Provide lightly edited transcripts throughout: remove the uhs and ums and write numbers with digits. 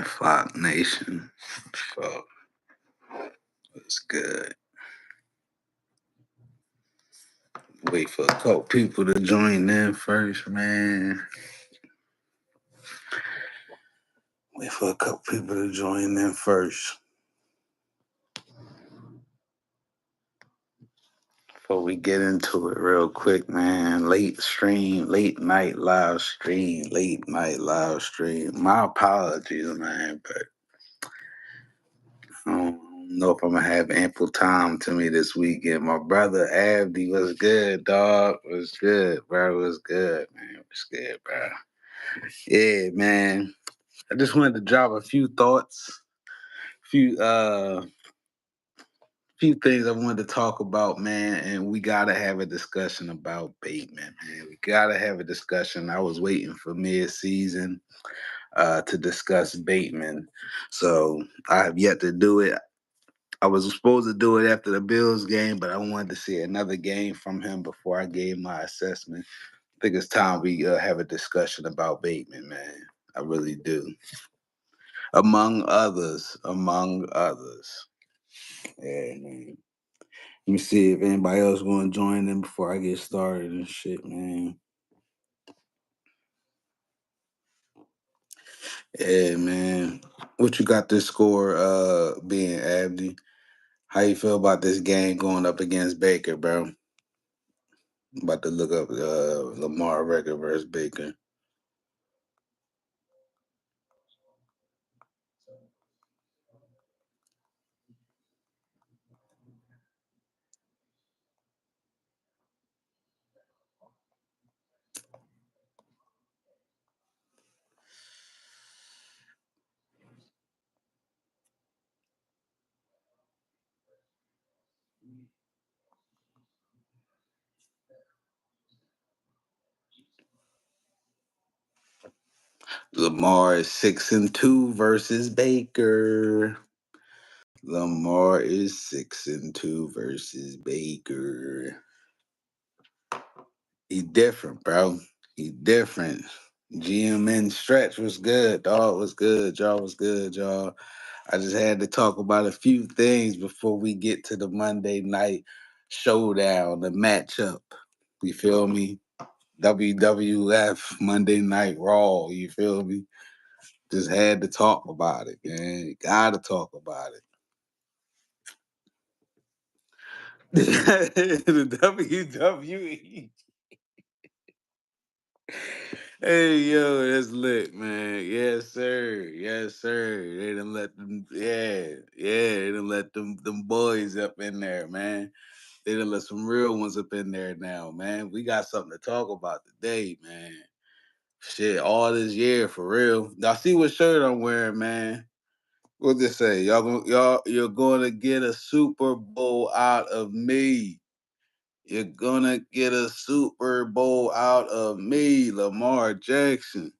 Flock Nation. Fuck. It's good. Wait for a couple people to join in first, man. Wait for a couple people to join in first. Before we get into it real quick, man. Late night live stream. My apologies, man, but I don't know if I'm gonna have ample time to me this weekend. My brother Abdi was good, dog. Was good, bro. Was good, man. Was good, bro. Yeah, man. I just wanted to drop a few thoughts, few few things I wanted to talk about, man, and we gotta have a discussion about Bateman, man. We gotta have a discussion. I was waiting for mid-season to discuss Bateman, so I have yet to do it. I was supposed to do it after the Bills game, but I wanted to see another game from him before I gave my assessment. I think it's time we have a discussion about Bateman, man. I really do. Among others, among others. Yeah, man. Let me see if anybody else want to join in before I get started and shit, man. Yeah, man. What you got this score being, Abdi? How you feel about this game going up against Baker, bro? I'm about to look up Lamar record versus Baker. Lamar is 6-2 versus Baker. Lamar is 6-2 versus Baker. He different, bro. He different. GMN stretch was good. Dog was good. Y'all was good, y'all. I just had to talk about a few things before we get to the Monday night showdown, the matchup. You feel me? WWF Monday Night Raw. You feel me? Just had to talk about it, man. Gotta talk about it. The WWE. Hey yo, that's lit, man. Yes, sir. Yes, sir. They done let them, they done let them boys up in there, man. They done let some real ones up in there now, man. We got something to talk about today, man. Shit, all this year for real. Y'all see what shirt I'm wearing, man? What this say? You're gonna get a Super Bowl out of me. You're gonna get a Super Bowl out of me, Lamar Jackson.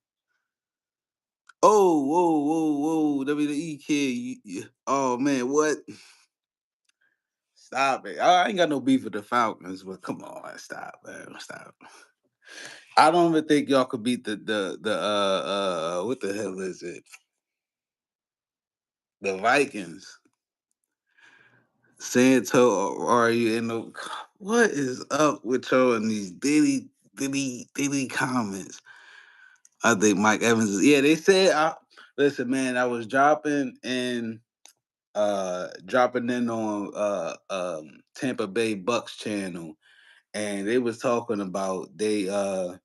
Oh, whoa, whoa, whoa, WWE kid. Oh man, what? Stop it. I ain't got no beef with the Falcons, but come on, stop, man. Stop. I don't even think y'all could beat the what the hell is it? The Vikings. Santo, are you in the what is up with y'all in these daily comments? I think Mike Evans is they said listen, man, I was dropping in on Tampa Bay Bucks channel, and they was talking about literally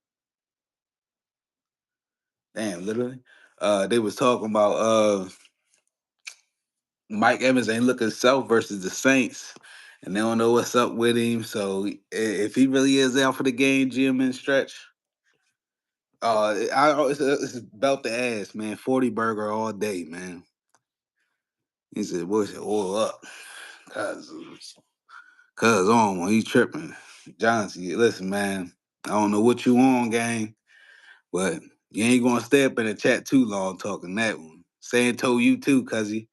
they was talking about Mike Evans ain't looking self versus the Saints, and they don't know what's up with him. So if he really is out for the game, Jim and stretch, it's belt the ass, man. 40 burger all day, man. He said, "Boy, said oil up, cuz on when he tripping." Johnson, listen, man. I don't know what you on, gang, but you ain't gonna stay up in the chat too long talking that one. Santo, you too, cuzzy.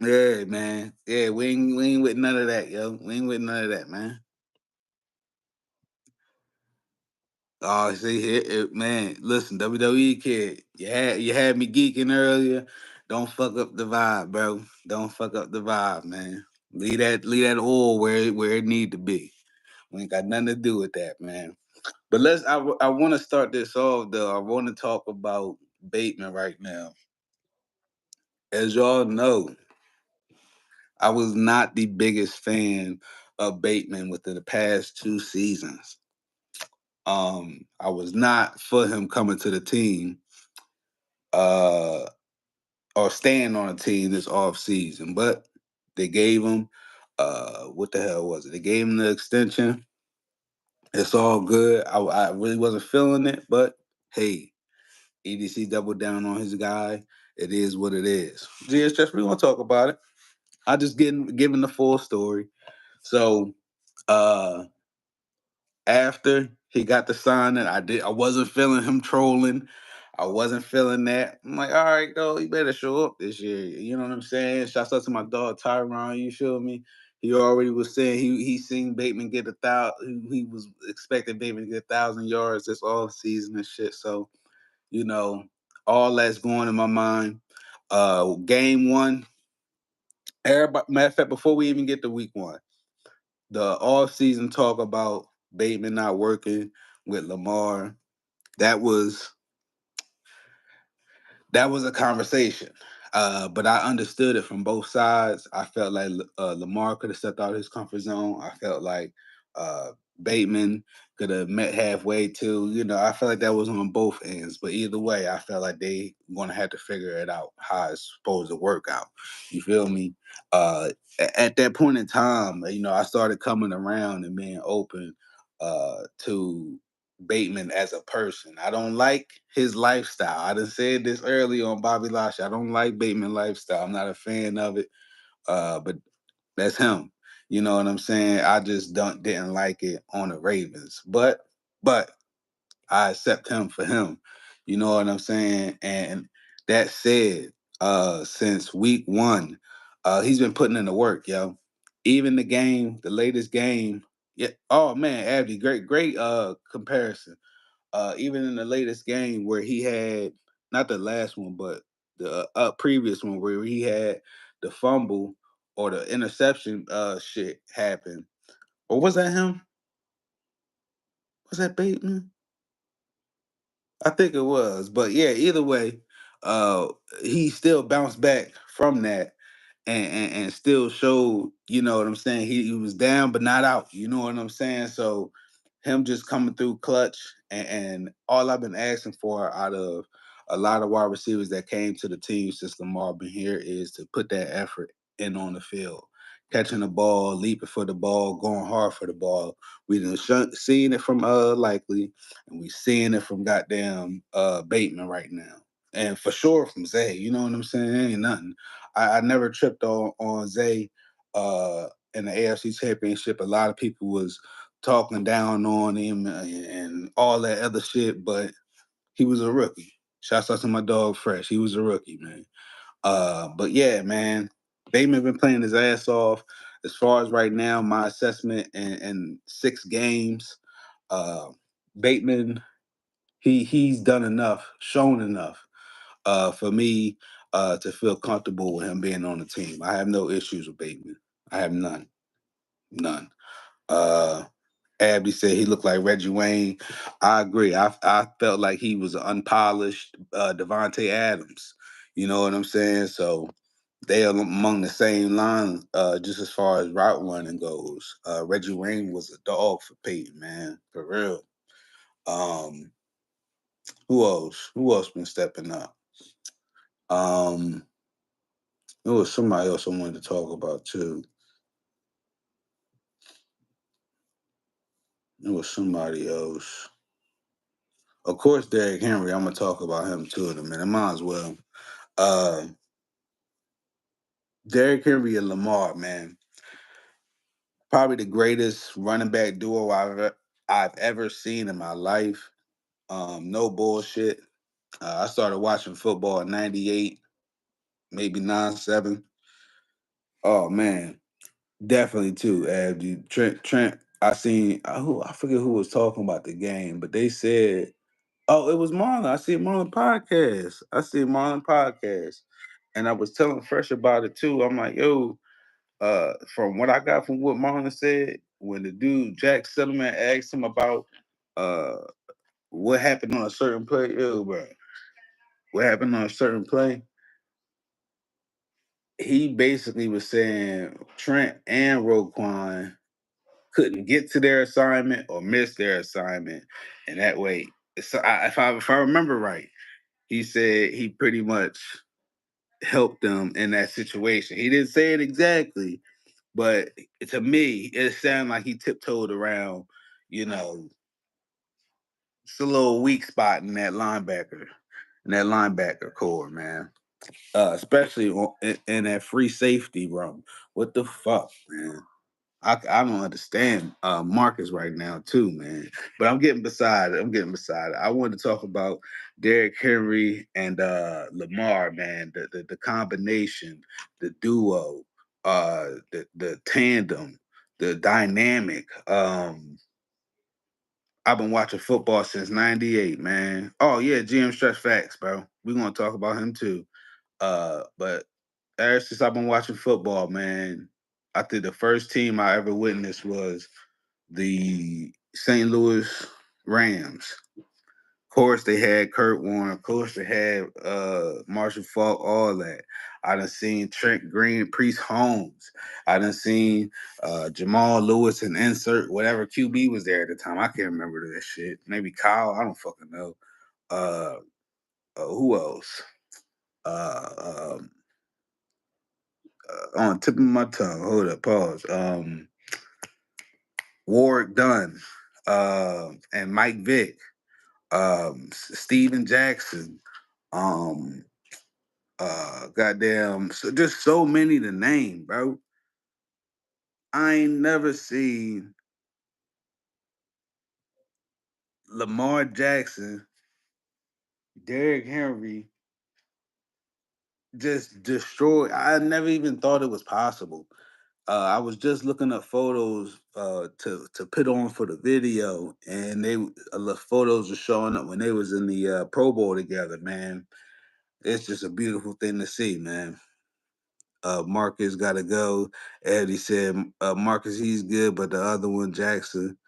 Yeah, man. Yeah, we ain't with none of that, yo. We ain't with none of that, man. Oh, see here, man. Listen, WWE kid, you had me geeking earlier. Don't fuck up the vibe, bro. Don't fuck up the vibe, man. Leave that oil where it need to be. We ain't got nothing to do with that, man. But I want to start this off though. I want to talk about Bateman right now. As y'all know, I was not the biggest fan of Bateman within the past 2 seasons. I was not for him coming to the team, uh, or staying on a team this off season, but they gave him, what the hell was it? They gave him the extension. It's all good. I really wasn't feeling it, but hey, EDC doubled down on his guy. It is what it is. GS we gonna talk about it. I just giving the full story. So uh after he got the signing, I wasn't feeling him trolling. I wasn't feeling that. I'm like, all right, though, you better show up this year. You know what I'm saying? Shouts out to my dog Tyron. You feel me? He already was saying he seen Bateman get 1,000. He was expecting Bateman to get 1,000 yards this off season and shit. So you know, all that's going in my mind. Game one. Everybody, matter of fact, before we even get to week one, the off season talk about Bateman not working with Lamar. That was that was a conversation. But I understood it from both sides. I felt like Lamar could have stepped out of his comfort zone. I felt like uh, Bateman could have met halfway too. I felt like that was on both ends. But either way, I felt like they gonna have to figure it out how it's supposed to work out. You feel me? Uh, at that point in time, I started coming around and being open to Bateman as a person. I don't like his lifestyle. I done said this early on Bobby Lashley. I don't like Bateman lifestyle. I'm not a fan of it. But that's him. You know what I'm saying? I just didn't like it on the Ravens. But I accept him for him. You know what I'm saying? And that said, since week one, he's been putting in the work, yo. Even the latest game. Yeah. Oh man, Abdi, great comparison. Even in the latest game where he had, not the last one, but the previous one where he had the fumble or the interception shit happen. Or was that him? Was that Bateman? I think it was. But yeah, either way, uh he still bounced back from that and still showed, you know what I'm saying? He was down but not out. You know what I'm saying? So him just coming through clutch and all I've been asking for out of a lot of wide receivers that came to the team since Lamar been here is to put that effort in on the field. Catching the ball, leaping for the ball, going hard for the ball. We done seen it from Likely, and we seeing it from goddamn Bateman right now. And for sure from Zay, you know what I'm saying? Ain't nothing. I never tripped on Zay in the AFC Championship. A lot of people was talking down on him and all that other shit, but he was a rookie. Shouts out to my dog Fresh. He was a rookie, man. But yeah, man, Bateman been playing his ass off. As far as right now, my assessment in 6 games, uh, Bateman, he's done enough, shown enough for me to feel comfortable with him being on the team. I have no issues with Bateman. I have none. None. Uh, Abby said he looked like Reggie Wayne. I agree. I felt like he was an unpolished Devontae Adams. You know what I'm saying? So they are among the same line, just as far as route running goes. Reggie Wayne was a dog for Peyton, man, for real. Um, who else? Who else been stepping up? Um, there was somebody else I wanted to talk about too. There was somebody else. Of course, Derrick Henry. I'm gonna talk about him too in a minute. Might as well. Uh, Derrick Henry and Lamar, man, probably the greatest running back duo I've ever seen in my life. No bullshit. I started watching football in '98, maybe '97. Oh man, definitely too. Abdi Trent. I seen who I forget who was talking about the game, but they said, "Oh, it was Marlon." I see Marlon podcast. I see Marlon podcast, and I was telling Fresh about it too. I'm like, "Yo, from what I got from what Marlon said, when the dude Jack Settlement asked him about uh what happened on a certain play, yo, bro, what happened on a certain play, he basically was saying Trent and Roquan couldn't get to their assignment or miss their assignment, and that way, if I remember right, he said he pretty much helped them in that situation. He didn't say it exactly, but to me, it sounded like he tiptoed around, you know, it's a little weak spot in that linebacker core, man. Especially in that free safety room. What the fuck, man? I don't understand Marcus right now too, man. But I'm getting beside it. I'm getting beside it. I wanted to talk about Derrick Henry and Lamar, man. The combination, the duo, the tandem, the dynamic. I've been watching football since '98, man. Oh yeah, GM Stretch Facts, bro. We're gonna talk about him too. But ever since I've been watching football, man, I think the first team I ever witnessed was the St. Louis Rams. Of course, they had Kurt Warner. Of course, they had Marshall Faulk. All that. I done seen Trent Green, Priest Holmes. I done seen Jamal Lewis and insert whatever QB was there at the time. I can't remember that shit. Maybe Kyle. I don't fucking know. Uh, who else? Uh, um, on the tip of my tongue. Hold up, pause. Warwick Dunn, and Mike Vick, Steven Jackson, um, goddamn, just so many to name, bro. I ain't never seen Lamar Jackson, Derrick Henry just destroy. I never even thought it was possible. I was just looking up photos to put on for the video, and the photos were showing up when they was in the Pro Bowl together. Man, it's just a beautiful thing to see, man. Marcus got to go. Eddie said Marcus he's good, but the other one Jackson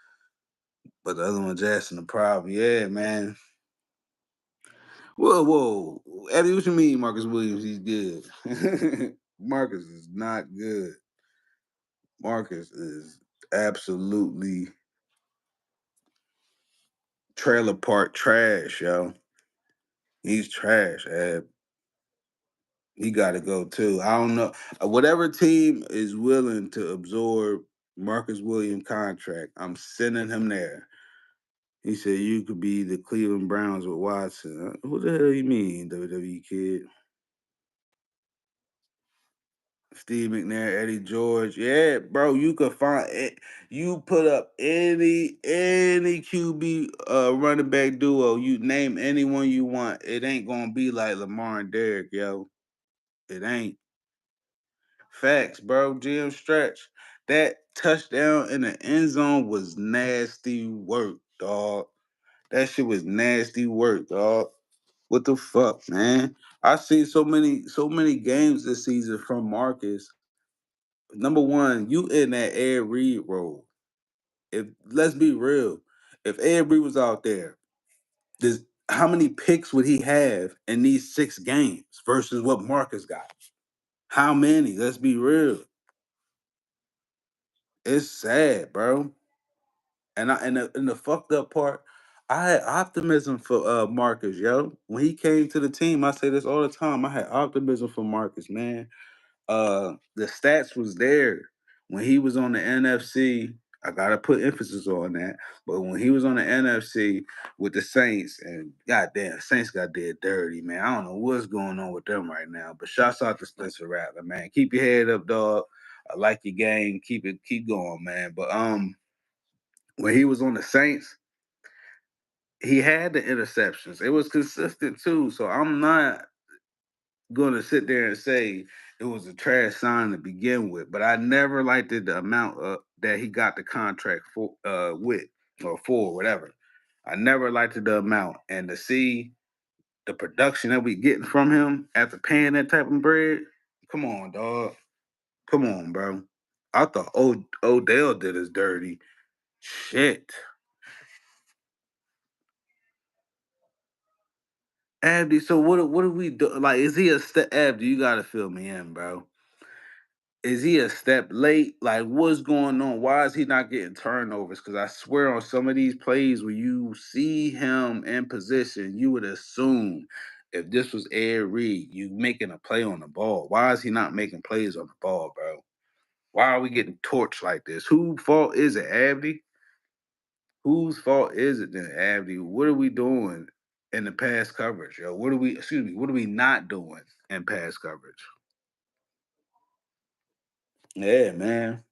the problem. Yeah, man. Whoa, whoa, Eddie, what you mean, Marcus Williams? He's good. Marcus is not good. Marcus is absolutely trailer park trash, yo. He's trash, Ed. He got to go too. I don't know. Whatever team is willing to absorb Marcus Williams contract, I'm sending him there. He said you could be the Cleveland Browns with Watson. What the hell you mean, WWE kid? Steve McNair, Eddie George. Yeah, bro, you could find it. You put up any QB running back duo. You name anyone you want. It ain't gonna be like Lamar and Derrick, yo. It ain't. Facts, bro. GM stretch. That touchdown in the end zone was nasty work, dog. That shit was nasty work, dog. What the fuck, man? I see so many games this season from Marcus. Number one, you in that Ed Reed role. If let's be real, if Ed Reed was out there, this how many picks would he have in these 6 games versus what Marcus got? How many? Let's be real. It's sad, bro. And the fucked up part, I had optimism for Marcus, yo. When he came to the team, I say this all the time. I had optimism for Marcus, man. The stats was there when he was on the NFC. I gotta put emphasis on that. But when he was on the NFC with the Saints, and goddamn, Saints got dead dirty, man. I don't know what's going on with them right now. But shouts out to Spencer Rattler, man. Keep your head up, dog. I like your game. Keep going, man. But when he was on the Saints, he had the interceptions. It was consistent too. So I'm not gonna sit there and say it was a trash sign to begin with. But I never liked the amount that he got the contract for with or for whatever. I never liked the amount, and to see the production that we getting from him after paying that type of bread. Come on, dog. Come on, bro. I thought Odell did us dirty. Shit. Abdi, so what do we do? Like, is he a step Abdi, you gotta fill me in, bro. Is he a step late? Like, what's going on? Why is he not getting turnovers? Because I swear on some of these plays where you see him in position, you would assume if this was Ed Reed, you making a play on the ball. Why is he not making plays on the ball, bro? Why are we getting torched like this? Whose fault is it, Abdi? Whose fault is it then, Abdi? What are we doing in the pass coverage, yo? What are we not doing in pass coverage? Yeah, man.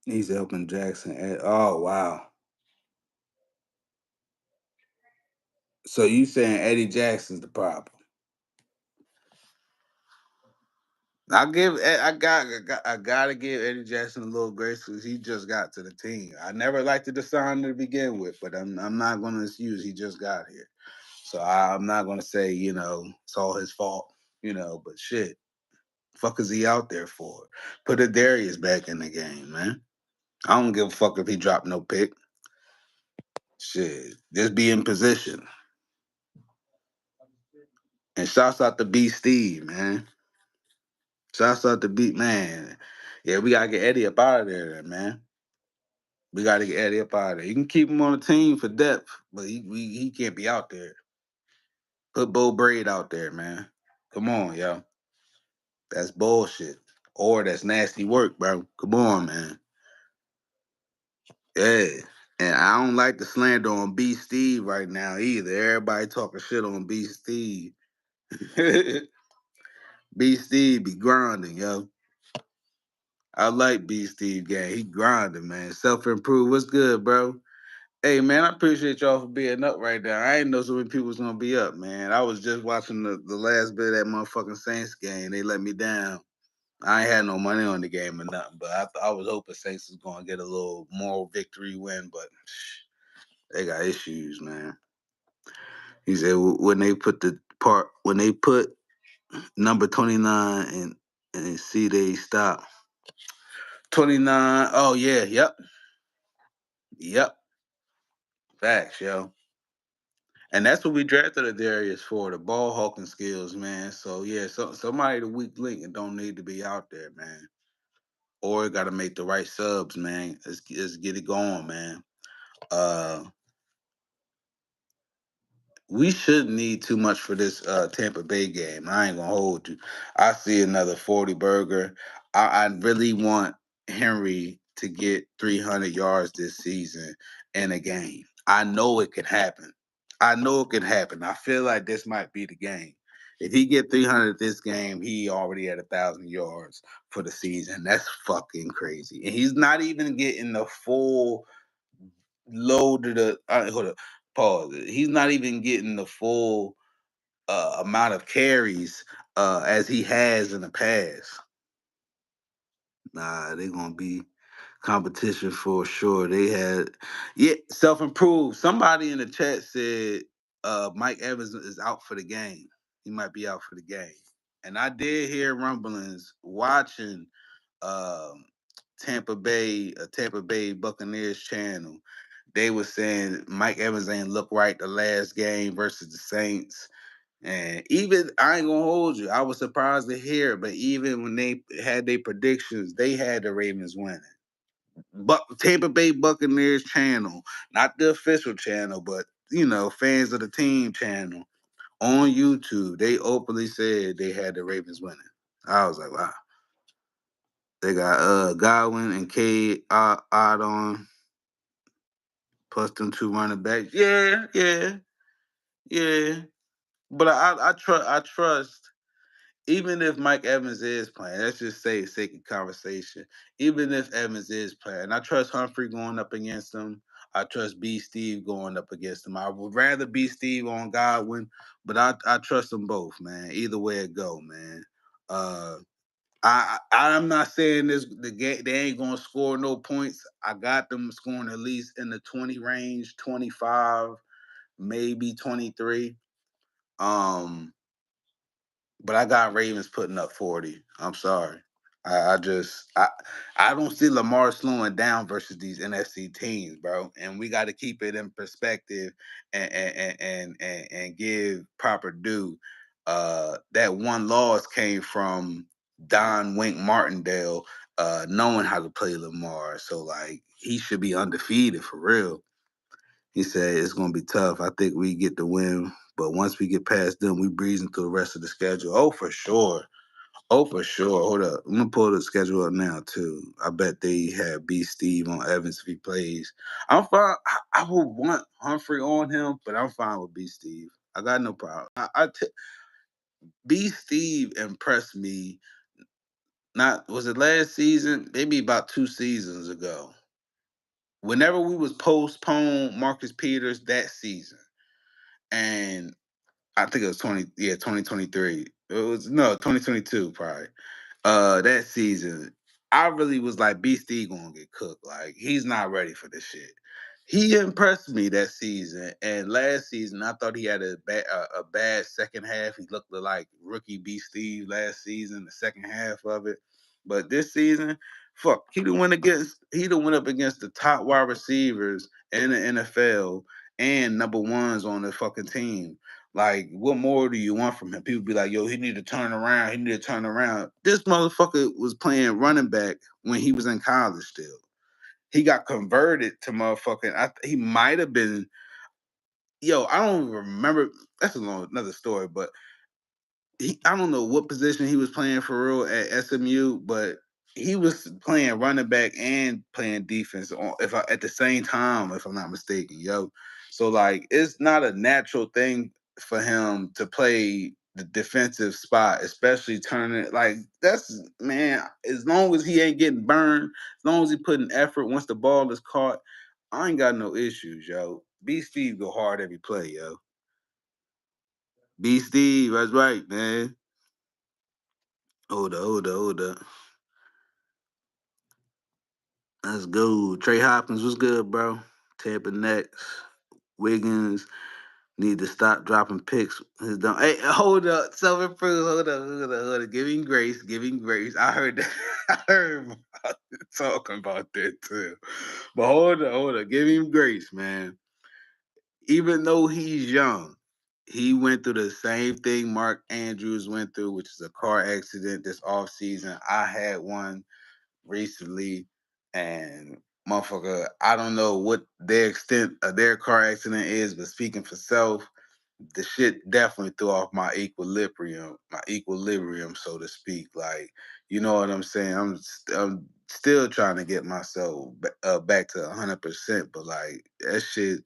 He's helping Jackson. Oh, wow. So you saying Eddie Jackson's the problem? I gotta give Eddie Jackson a little grace because he just got to the team. I never liked the sign to begin with, but I'm not gonna excuse he just got here. So I'm not gonna say, it's all his fault, but shit. Fuck is he out there for? Put a Darius back in the game, man. I don't give a fuck if he dropped no pick. Shit. Just be in position. And shouts out to B Steve, man. Shouts out to B man. Yeah, we gotta get Eddie up out of there, man. We gotta get Eddie up out of there. You can keep him on the team for depth, but he can't be out there. Put Bo Braid out there, man. Come on, yo. That's bullshit. Or that's nasty work, bro. Come on, man. Yeah. And I don't like the slander on B Steve right now either. Everybody talking shit on B Steve. B Steve be grinding, yo. I like B Steve gang. He grinding, man. Self improve. What's good, bro? Hey man, I appreciate y'all for being up right now. I didn't know so many people was gonna be up, man. I was just watching the last bit of that motherfucking Saints game. They let me down. I ain't had no money on the game or nothing, but I was hoping Saints was gonna get a little moral victory win, but they got issues, man. He said when they put number 29 and see they stop 29. Oh yeah, yep, facts, yo. And that's what we drafted the Darius for, the ball hawking skills, man. So yeah, somebody the weak link and don't need to be out there, man. Or got to make the right subs, man. Let's get it going, man. Uh, we shouldn't need too much for this Tampa Bay game. I ain't gonna hold you. I see another 40 burger. I really want Henry to get 300 yards this season in a game. I know it can happen. I know it can happen. I feel like this might be the game. If he get 300 this game, he already had 1,000 yards for the season. That's fucking crazy. And he's not even getting the full load of the. Hold up, pause. He's not even getting the full amount of carries as he has in the past. Nah, they're gonna be competition for sure. They had self improve. Somebody in the chat said Mike Evans is out for the game. He might be out for the game. And I did hear rumblings watching um, Tampa Bay Buccaneers channel. They were saying Mike Evans ain't look right the last game versus the Saints. And even I ain't gonna hold you, I was surprised to hear it, but even when they had their predictions, they had the Ravens winning. But Tampa Bay Buccaneers channel, not the official channel, but fans of the team channel on YouTube, they openly said they had the Ravens winning. I was like, wow. They got Godwin and Cade odd on plus them two running backs. Yeah, yeah, yeah. But I trust even if Mike Evans is playing, let's just say sake of conversation, even if Evans is playing, I trust Humphrey going up against him. I trust B Steve going up against him. I would rather B Steve on Godwin, but I trust them both, man. Either way it go, man. Uh I'm not saying this the game they ain't gonna score no points. I got them scoring at least in the 20 range, 25, maybe 23. Um, but I got Ravens putting up 40. I'm sorry. I just I don't see Lamar slowing down versus these NFC teams, bro. And we got to keep it in perspective and give proper due. That one loss came from Don Wink Martindale knowing how to play Lamar. So like he should be undefeated for real. He said it's gonna be tough. I think we get the win, but once we get past them, we breezing through the rest of the schedule. Oh, for sure. Oh, for sure. Hold up. I'm gonna pull the schedule up now too. I bet they have B Steve on Evans if he plays. I'm fine. I would want Humphrey on him, but I'm fine with B Steve. I got no problem. B Steve impressed me. Not was it last season? Maybe about 2 seasons ago. Whenever we was postponed Marcus Peters that season, and I think it was 2023. It was no 2022 probably. That season, I really was like, B Steve gonna get cooked. Like he's not ready for this shit. He impressed me that season, and last season I thought he had a bad second half. He looked like rookie B Steve last season, the second half of it. But this season, fuck, he done went up against the top wide receivers in the NFL and number ones on the fucking team. Like, what more do you want from him? People be like, yo, he need to turn around. He need to turn around. This motherfucker was playing running back when he was in college still. He got converted to motherfucking, he might have been, yo, I don't remember. That's another story, but I don't know what position he was playing for real at SMU, but he was playing running back and playing defense at the same time, if I'm not mistaken, yo. So like it's not a natural thing for him to play the defensive spot, especially turning like that's man, as long as he ain't getting burned, as long as he putting effort once the ball is caught, I ain't got no issues, yo. B Steve go hard every play, yo. B Steve, that's right, man. Hold up. Let's go. Trey Hopkins was good, bro. Tampa next. Wiggins need to stop dropping picks. Hey, hold up. Self-improve. Hold up. Give him grace. Give him grace. I heard that. I heard him talking about that too. But hold up. Give him grace, man. Even though he's young, he went through the same thing Mark Andrews went through, which is a car accident this offseason. I had one recently, and motherfucker, I don't know what their extent of their car accident is, but speaking for self, the shit definitely threw off my equilibrium, so to speak. Like, you know what I'm saying? I'm still trying to get myself back to 100%, but like that shit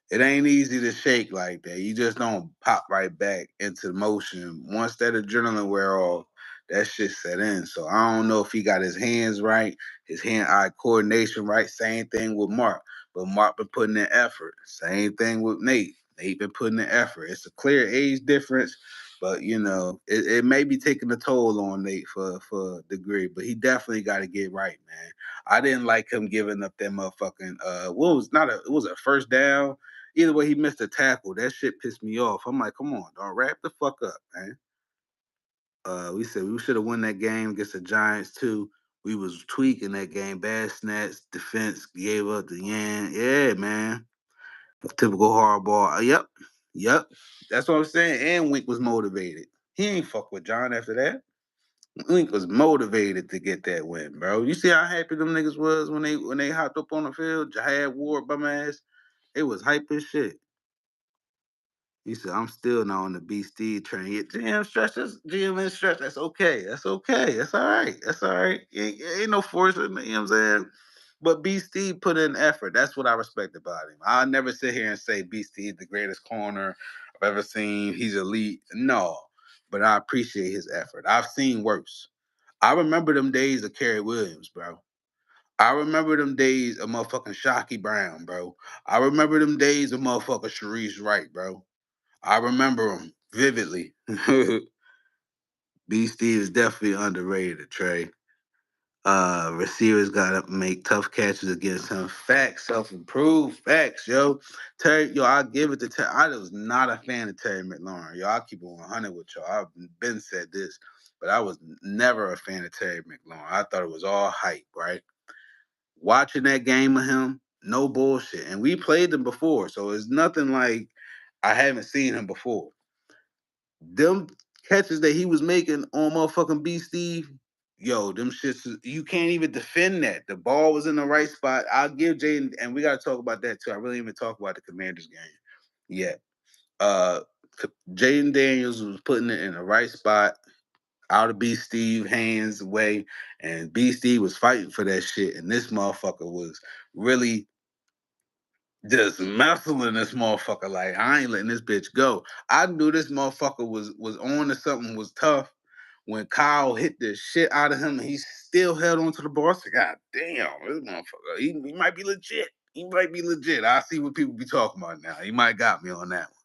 it ain't easy to shake like that. You just don't pop right back into motion. Once that adrenaline wear off, that shit set in. So I don't know if he got his hands right, his hand-eye coordination right. Same thing with Mark. But Mark been putting in effort. Same thing with Nate. Nate been putting in effort. It's a clear age difference, but you know, it may be taking a toll on Nate for a degree, but he definitely got to get right, man. I didn't like him giving up that motherfucking what was not a it was a first down. Either way, he missed a tackle. That shit pissed me off. I'm like, come on, dog, wrap the fuck up, man. We said we should have won that game against the Giants too. We was tweaking that game. Bad snaps, defense gave up the yan. Yeah, man. Typical hardball. Yep. That's what I'm saying. And Wink was motivated. He ain't fuck with John after that. Wink was motivated to get that win, bro. You see how happy them niggas was when they hopped up on the field? Jahad Ward, bum ass. It was hype as shit. He said, I'm still not on the B Steve train. Yeah, GM stretch, GM and stretch. That's okay. That's okay. That's all right. That's all right. Ain't no force in it, you know what I'm saying? But B Steve put in effort. That's what I respect about him. I'll never sit here and say B Steve the greatest corner I've ever seen. He's elite. No. But I appreciate his effort. I've seen worse. I remember them days of Kerry Williams, bro. I remember them days of motherfucking Shockey Brown, bro. I remember them days of motherfucking Sharice Wright, bro. I remember them vividly. B Steve is definitely underrated, Trey. Receivers gotta make tough catches against him. Facts, self-improve, facts, yo. Terry, yo, I give it to Terry. I was not a fan of Terry McLaurin. Yo, I keep it 100 with y'all. I've been said this, but I was never a fan of Terry McLaurin. I thought it was all hype, right? Watching that game of him, no bullshit. And we played him before, so it's nothing like I haven't seen him before. Them catches that he was making on motherfucking B Steve, yo, them shits, you can't even defend that. The ball was in the right spot. I'll give Jaden, and we got to talk about that too. I really even talk about the Commanders game yet. Uh, Jaden Daniels was putting it in the right spot, out of B Steve hands way, and B Steve was fighting for that shit, and this motherfucker was really just messing this motherfucker. Like, I ain't letting this bitch go. I knew this motherfucker was on to something, was tough. When Kyle hit the shit out of him, he still held on to the ball. I said, God damn, this motherfucker, he might be legit. He might be legit. I see what people be talking about now. He might got me on that one.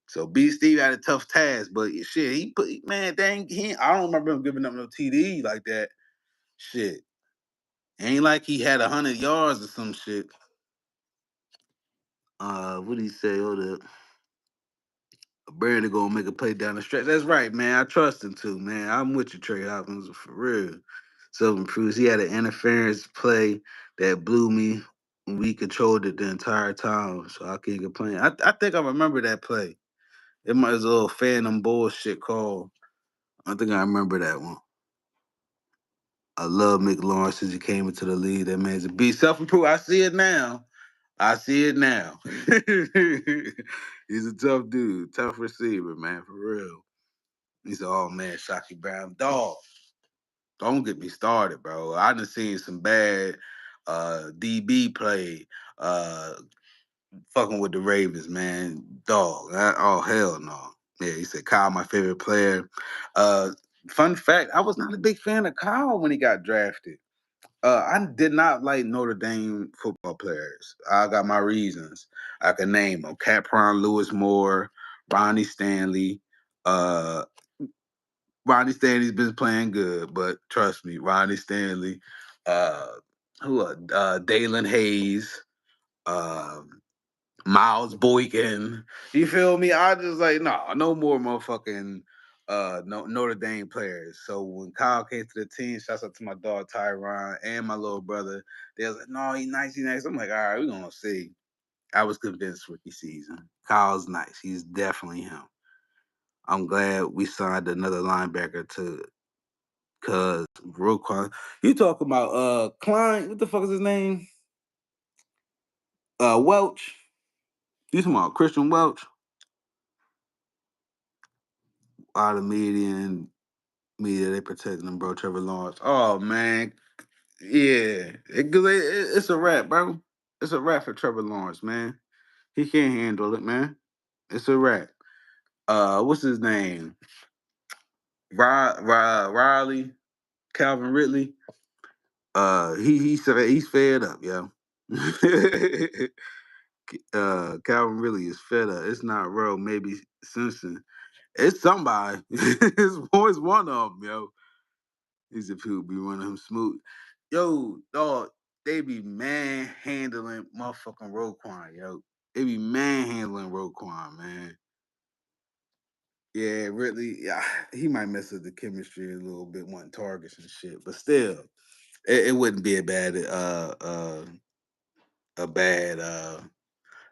So B Steve had a tough task, but shit, he put, man, dang, I don't remember him giving up no TD like that. Shit. Ain't like he had 100 yards or some shit. What did he say? Hold up. Brandon gonna make a play down the stretch. That's right, man. I trust him too, man. I'm with you, Trey Hopkins, for real. Self proves he had an interference play that blew me. We controlled it the entire time, so I can't complain. I think I remember that play. It might as well phantom bullshit call. I think I remember that one. I love McLaurin since he came into the league. That man's a beast. Self improve. I see it now. I see it now. He's a tough dude, tough receiver, man, for real. He said, "Oh man, Shockey Brown, dog. Don't get me started, bro. I done seen some bad DB play, uh, fucking with the Ravens, man. Dog. Oh hell no. Yeah, he said Kyle, my favorite player. Uh, Fun fact, I was not a big fan of Kyle when he got drafted. I did not like Notre Dame football players. I got my reasons. I can name them: Capron Lewis Moore, Ronnie Stanley, uh, Ronnie Stanley's been playing good, but trust me, Ronnie Stanley, uh, Dalen Hayes, Miles Boykin. You feel me? I just like no more motherfucking Notre Dame players. So when Kyle came to the team, shouts out to my dog Tyron and my little brother. They was like, no, he's nice, he's nice. I'm like, all right, we're gonna see. I was convinced rookie season. Kyle's nice. He's definitely him. I'm glad we signed another linebacker to cause Roquan. You talking about Klein? What the fuck is his name? Welch. You talking about Christian Welch? Out of media, they protecting him, bro. Trevor Lawrence. Oh man, yeah, it's a wrap, bro. It's a wrap for Trevor Lawrence, man. He can't handle it, man. It's a wrap. What's his name? Riley, Calvin Ridley. He said he's fed up, yo. Calvin really is fed up. It's not Rowe, maybe Simpson. It's somebody. It's always one of them, yo. These are people be running him smooth. Yo, dog, they be manhandling motherfucking Roquan, yo. They be manhandling Roquan, man. Yeah, really. Yeah, he might mess up the chemistry a little bit, wanting targets and shit, but still, it wouldn't be a bad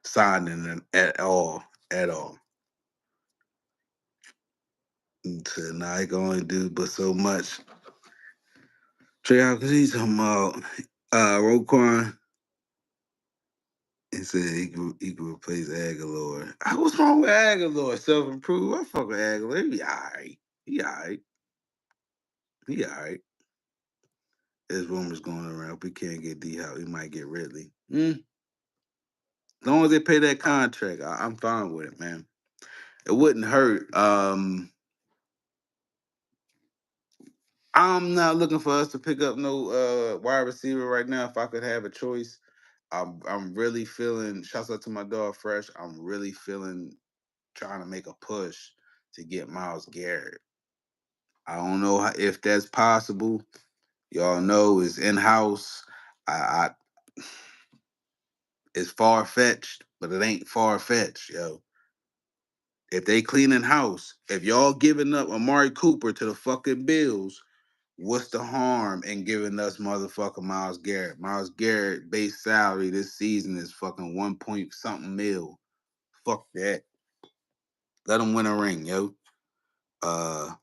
signing at all, at all. Tonight going to do but so much. Trey Hawkins, he's talking about Roquan. He said he could replace Aguilar. What's wrong with Aguilar? Self improve. I fuck with Aguilar. He alright. He alright. He alright. There's rumors going around. If we can't get D Hop, we might get Ridley. As long as they pay that contract, I'm fine with it, man. It wouldn't hurt. I'm not looking for us to pick up no wide receiver right now. If I could have a choice, I'm really feeling. Shouts out to my dog Fresh. I'm really feeling trying to make a push to get Miles Garrett. I don't know if that's possible. Y'all know it's in house. I It's far fetched, but it ain't far fetched, yo. If they cleaning house, if y'all giving up Amari Cooper to the fucking Bills, what's the harm in giving us motherfucking Miles Garrett? Miles Garrett base salary this season is fucking 1 point something mil. Fuck that. Let him win a ring, yo. Uh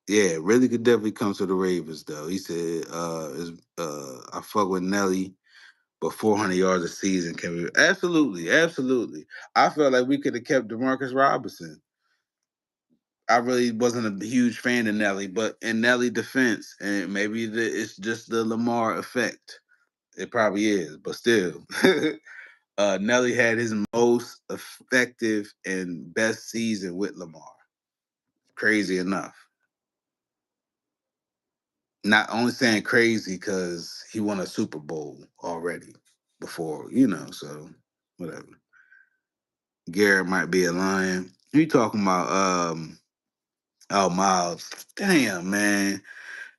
yeah, really could definitely come to the Ravens though. He said I fuck with Nelly, but 400 yards a season can be absolutely, absolutely. I felt like we could have kept Demarcus Robinson. I really wasn't a huge fan of Nelly, but in Nelly defense, and maybe it's just the Lamar effect. It probably is, but still, Nelly had his most effective and best season with Lamar. Crazy enough. Not only saying crazy because he won a Super Bowl already before, so whatever. Garrett might be a lion. Who you talking about? Oh, Miles. Damn, man.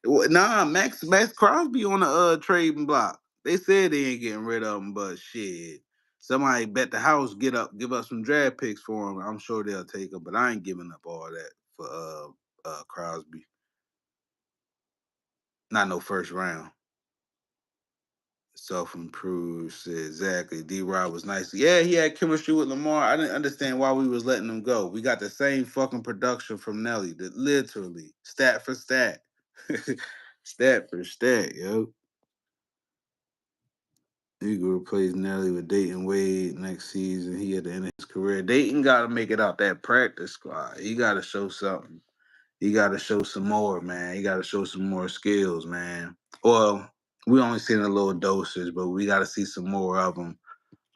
Nah, Max Crosby on the trading block. They said they ain't getting rid of him, but shit. Somebody bet the house, give up some draft picks for him. I'm sure they'll take him, but I ain't giving up all that for Crosby. Not no first round. Self improved. Exactly. D Rod was nice. Yeah, he had chemistry with Lamar. I didn't understand why we was letting him go. We got the same fucking production from Nelly. That literally stat for stat. Stat for stat, yo. Eagle replace Nelly with Dayton Wade next season. He at the end of his career. Dayton got to make it out that practice squad. He got to show something. He got to show some more, man. He got to show some more skills, man. Well, we only seen a little dosage, but we got to see some more of them.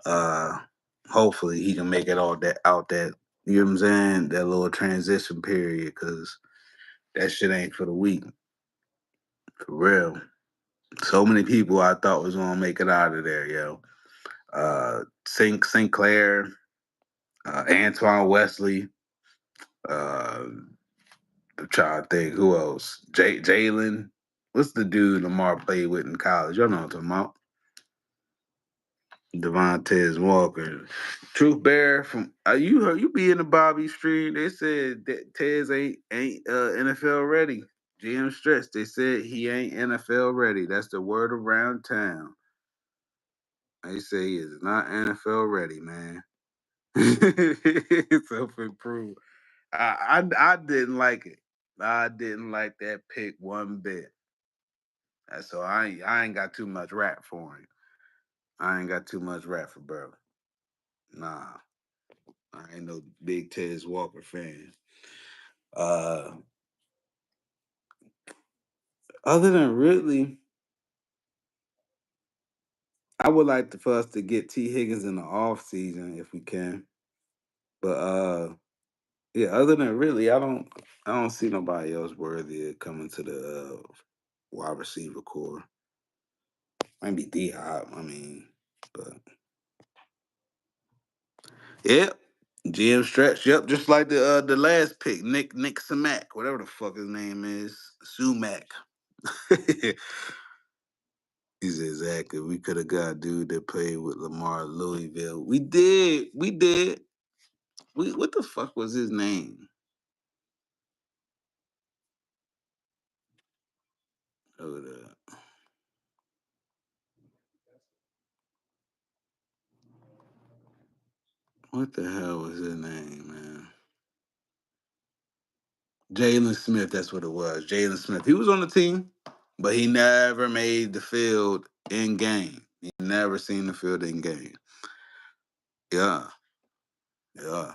Uh, Hopefully, he can make it all that out that. You know what I'm saying? That little transition period, because that shit ain't for the weak. For real. So many people I thought was gonna make it out of there, yo. Sinclair, Antoine Wesley. I'm trying to think who else. Jalen. What's the dude Lamar played with in college? Y'all know what I'm talking about. Devontae Walker. Truth Bear from you be in the Bobby stream. They said that Tez ain't NFL ready. GM Stretch. They said he ain't NFL ready. That's the word around town. They say he is not NFL ready, man. Self improve. I didn't like it. I didn't like that pick one bit. So I ain't got too much rap for him. I ain't got too much rap for bro. Nah, I ain't no big Tez Walker fan. Uh, Other than Ridley, I would like for us to get T Higgins in the off season if we can. But yeah, other than Ridley, I don't see nobody else worthy of coming to the wide receiver core. Might be D Hop. I mean, but yep. GM Stretch, yep, just like the last pick, Nick Sumac, whatever the fuck his name is, Sumac. He's exactly. We could have got a dude that played with Lamar at Louisville. We did. What the fuck was his name? Hold up. What the hell was his name, man? Jalen Smith, that's what it was. Jalen Smith. He was on the team, but he never made the field in game. He never seen the field in game. Yeah, yeah.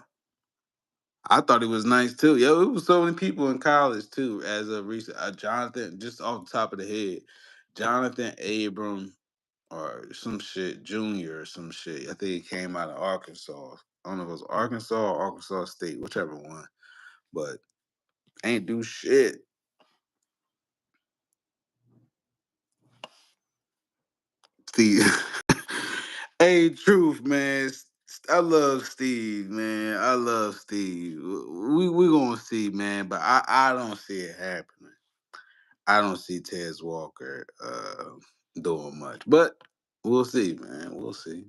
I thought he was nice too. Yo, it was so many people in college too. As a recent, Jonathan, just off the top of the head, Jonathan Abram or some shit, Junior or some shit. I think he came out of Arkansas. I don't know if it was Arkansas or Arkansas State, whichever one. But ain't do shit. Steve. Hey, truth, man. I love Steve, man. I love Steve. We gonna see, man, but I don't see it happening. I don't see Tez Walker doing much, but we'll see, man. We'll see.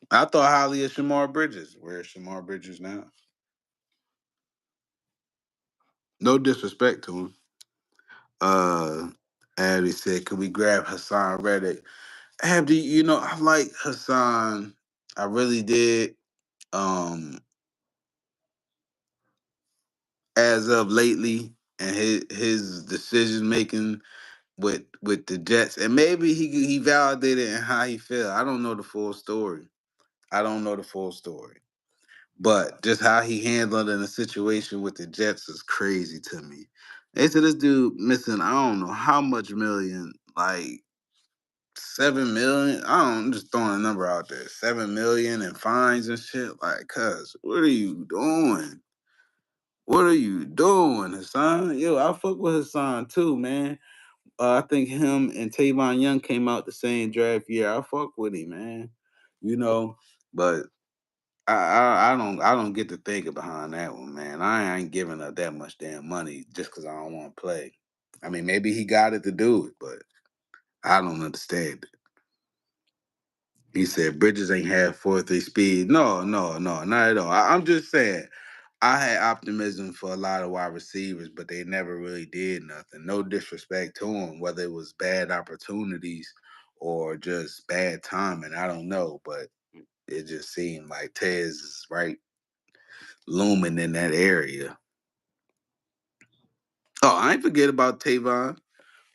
I thought highly of Shamar Bridges. Where's Shamar Bridges now? No disrespect to him. Uh, Abby said, "Could we grab Hassan Reddick?" Abby, I like Hassan. I really did. Um, as of lately, and his decision making with the Jets, and maybe he validated in how he felt. I don't know the full story. I don't know the full story. But just how he handled in a situation with the Jets is crazy to me. They said this dude missing, I don't know how much million, like 7 million. I'm just throwing a number out there. 7 million in fines and shit. Like, cuz, what are you doing? What are you doing, Hassan? Yo, I fuck with Hassan too, man. I think him and Tavon Young came out the same draft year. I fuck with him, man. You know, but I don't get the thinking behind that one, man. I ain't giving up that much damn money just because I don't want to play. I mean, maybe he got it to do it, but I don't understand it. He said Bridges ain't had 4.3 speed. No, no, no, not at all. I'm just saying I had optimism for a lot of wide receivers, but they never really did nothing. No disrespect to them, whether it was bad opportunities or just bad timing. I don't know, but it just seemed like Tez is right looming in that area. Oh, I ain't forget about Tavon.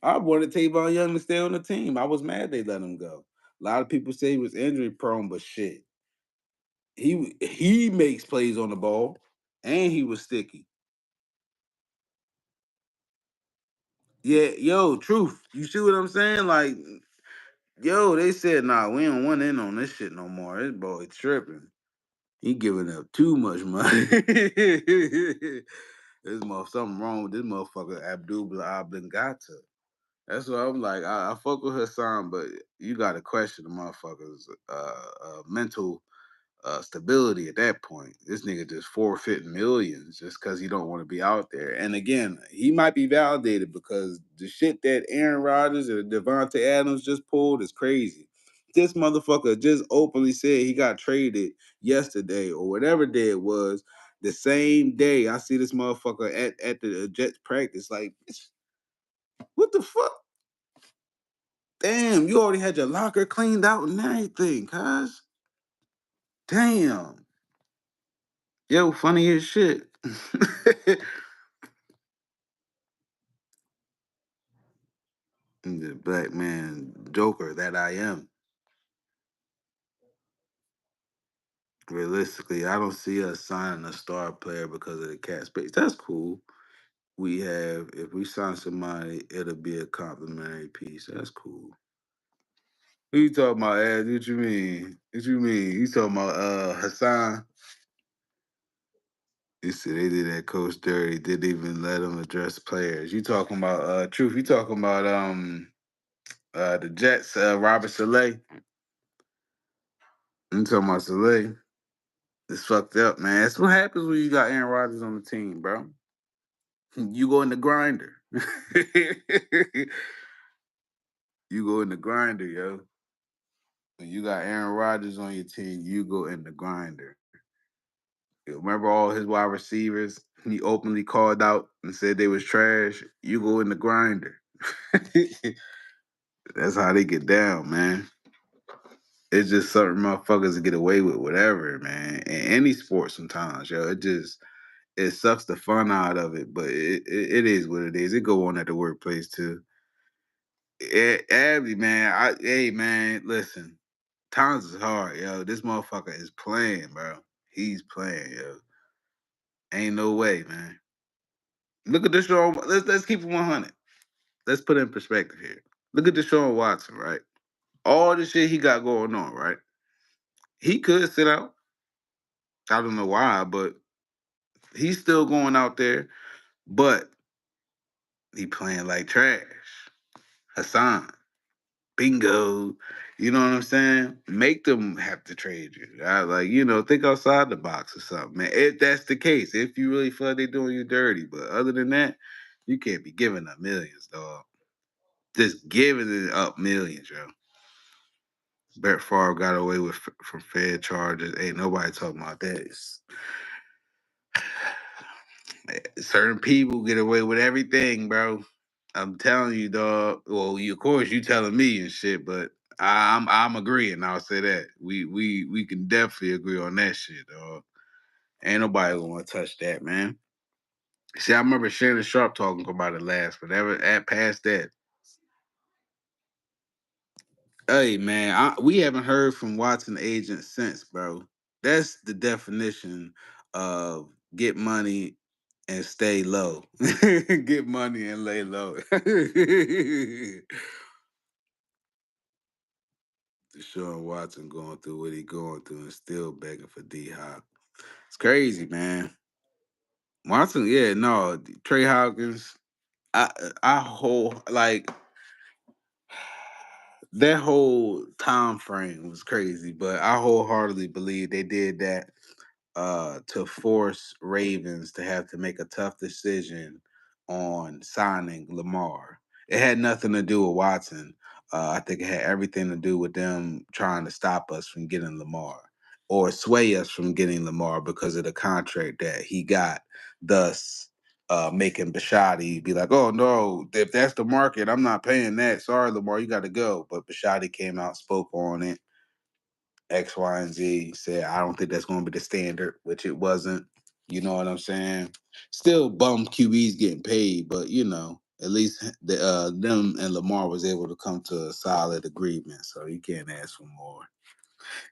I wanted Tavon Young to stay on the team. I was mad they let him go. A lot of people say he was injury prone, but shit, he makes plays on the ball, and he was sticky. Yeah, yo, truth. You see what I'm saying? Like, yo, they said, nah, we don't want in on this shit no more. This boy tripping. He giving up too much money. Something wrong with this motherfucker, Abdul Oblongata. That's what I'm like. I fuck with Hassan, but you got to question the motherfucker's mental stability at that point. This nigga just forfeiting millions just because he don't want to be out there. And again, he might be validated because the shit that Aaron Rodgers and Devontae Adams just pulled is crazy. This motherfucker just openly said he got traded yesterday or whatever day it was. The same day I see this motherfucker at the Jets practice. Like, what the fuck? Damn, you already had your locker cleaned out and everything, cuz. Damn. Yo, funny as shit. The black man joker that I am. Realistically, I don't see us signing a star player because of the cap space. That's cool. If we sign somebody, it'll be a complimentary piece. That's cool. Who you talking about, Ed? What you mean? What you mean? You talking about Hassan? You said they did that coach dirty, didn't even let him address players. You talking about truth, you talking about the Jets, Robert Saleh. You talking about Saleh. It's fucked up, man. That's what happens when you got Aaron Rodgers on the team, bro. You go in the grinder. You go in the grinder, yo. When you got Aaron Rodgers on your team, you go in the grinder. You remember all his wide receivers? He openly called out and said they was trash. You go in the grinder. That's how they get down, man. It's just certain motherfuckers that get away with whatever, man. In any sport sometimes, yo. It sucks the fun out of it, but it is what it is. It go on at the workplace too. Abby, man, hey man, listen. Times is hard, yo. This motherfucker is playing, bro. He's playing, yo. Ain't no way, man. Look at Deshaun. Let's keep it 100. Let's put it in perspective here. Look at Deshaun Watson, right? All the shit he got going on, right? He could sit out. I don't know why, but he's still going out there. But he playing like trash. Hassan, Bingo. You know what I'm saying? Make them have to trade you. Like, think outside the box or something, man. If that's the case, if you really feel like they're doing you dirty. But other than that, you can't be giving up millions, dog. Just giving it up millions, yo. Brett Favre got away with from Fed charges. Ain't nobody talking about that. Certain people get away with everything, bro. I'm telling you, dog. Well, of course, you telling me and shit, but I'm agreeing. I'll say that we can definitely agree on that shit, dog. Ain't nobody gonna touch that, man. See, I remember Shannon Sharp talking about it last, but ever at past that, hey man, we haven't heard from Watson agent since, bro. That's the definition of get money and stay low. Get money and lay low. Deshaun Watson going through what he going through and still begging for D Hop. It's crazy, man. Watson, yeah, no, Trey Hawkins. I whole like that whole time frame was crazy, but I wholeheartedly believe they did that to force Ravens to have to make a tough decision on signing Lamar. It had nothing to do with Watson. I think it had everything to do with them trying to stop us from getting Lamar or sway us from getting Lamar because of the contract that he got. Thus, making Bashadi be like, "Oh no, if that's the market, I'm not paying that. Sorry, Lamar, you got to go." But Bashadi came out, spoke on it X, Y, and Z, said, I don't think that's going to be the standard, which it wasn't. You know what I'm saying? Still bum QBs getting paid, but at least them and Lamar was able to come to a solid agreement. So you can't ask for more.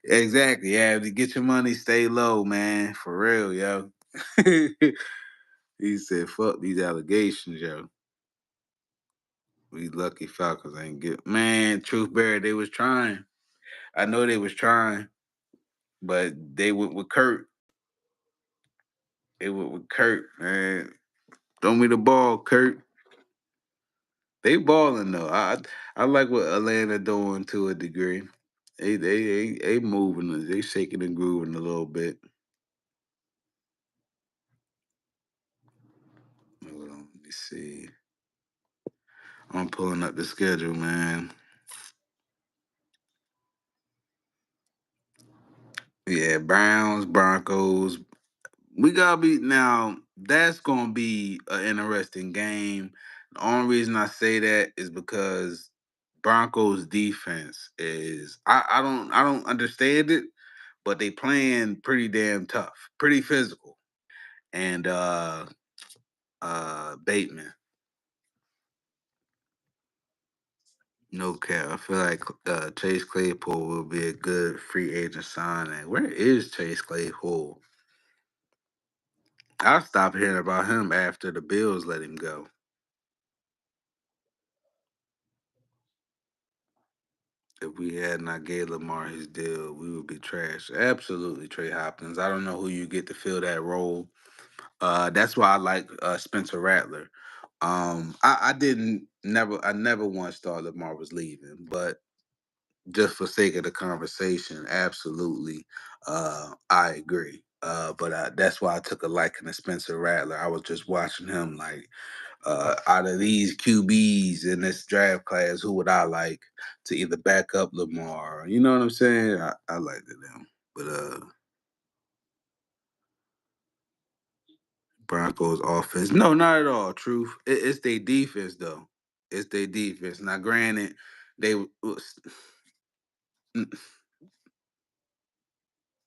Exactly. Yeah, to get your money, stay low, man. For real, yo. He said, fuck these allegations, yo. We lucky Falcons ain't get man, Truth Bear, they was trying. I know they was trying, but they went with Kurt. It with Kurt, man. Throw me the ball, Kurt. They balling though. I like what Atlanta doing to a degree. They moving. They shaking and grooving a little bit. Hold on, let me see. I'm pulling up the schedule, man. Yeah, Browns, Broncos. We gotta be now. That's gonna be an interesting game. The only reason I say that is because Broncos defense is I don't understand it, but they playing pretty damn tough, pretty physical. And Bateman, no cap. I feel like Chase Claypool will be a good free agent signing. Where is Chase Claypool? I stopped hearing about him after the Bills let him go. If we had not gave Lamar his deal, we would be trash. Absolutely, Trey Hopkins. I don't know who you get to fill that role. That's why I like Spencer Rattler. I never once thought Lamar was leaving, but just for sake of the conversation, absolutely, I agree. But that's why I took a liking to Spencer Rattler. I was just watching him like out of these QBs in this draft class, who would I like to either back up Lamar? You know what I'm saying? I like them. But Broncos offense. No, not at all. Truth. It's their defense though. It's their defense. Now, granted, they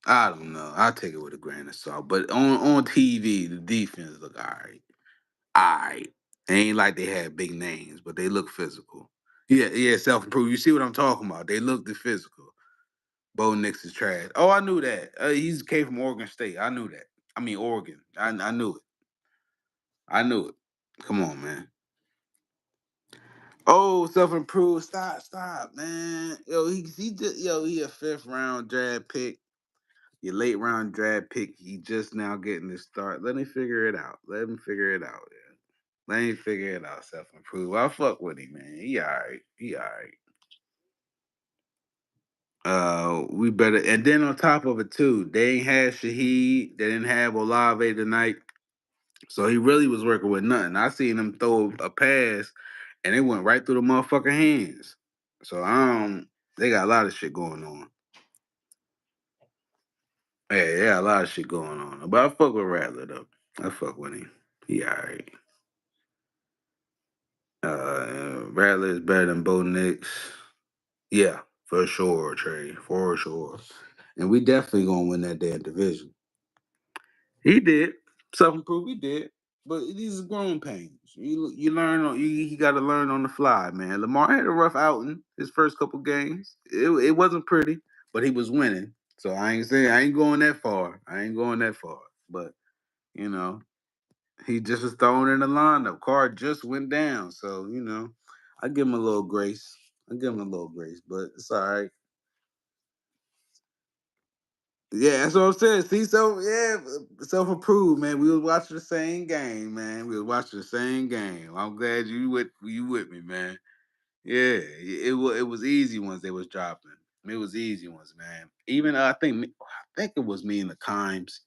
I don't know. I'll take it with a grain of salt. But on TV, the defense look all right. All right. It ain't like they had big names, but they look physical. Yeah, yeah, self improve. You see what I'm talking about? They look the physical. Bo Nix is trash. Oh, I knew that. He's came from Oregon State. I knew that. I mean Oregon. I knew it. I knew it. Come on, man. Oh, self improve. Stop, man. He a fifth round draft pick. Your late round draft pick. He just now getting the start. Let me figure it out. Let him figure it out. Yeah. Let me figure it out. Self improve. I fuck with him, man. He all right. He all right. We better, and then on top of it too, they ain't had Shaheed, they didn't have Olave tonight, so he really was working with nothing. I seen him throw a pass, and it went right through the motherfucking hands. So they got a lot of shit going on. Yeah, a lot of shit going on. But I fuck with Rattler though. I fuck with him. He alright. Rattler is better than Bo Nix. Yeah, for sure, Trey. For sure. And we definitely gonna win that damn division. He did. Self improve, he did. But these are growing pains. You learn on you got to learn on the fly, man. Lamar had a rough outing his first couple games. It wasn't pretty, but he was winning. So I ain't saying I ain't going that far. I ain't going that far. But you know, he just was thrown in the lineup. Carr just went down. So, I give him a little grace. I give him a little grace, but it's all right. Yeah, that's what I'm saying. See, so yeah, self-approved, man. We was watching the same game, man. We was watching the same game. I'm glad you with me, man. Yeah, it was easy ones they was dropping. It was easy ones, man. Even I think it was me and the Kimes.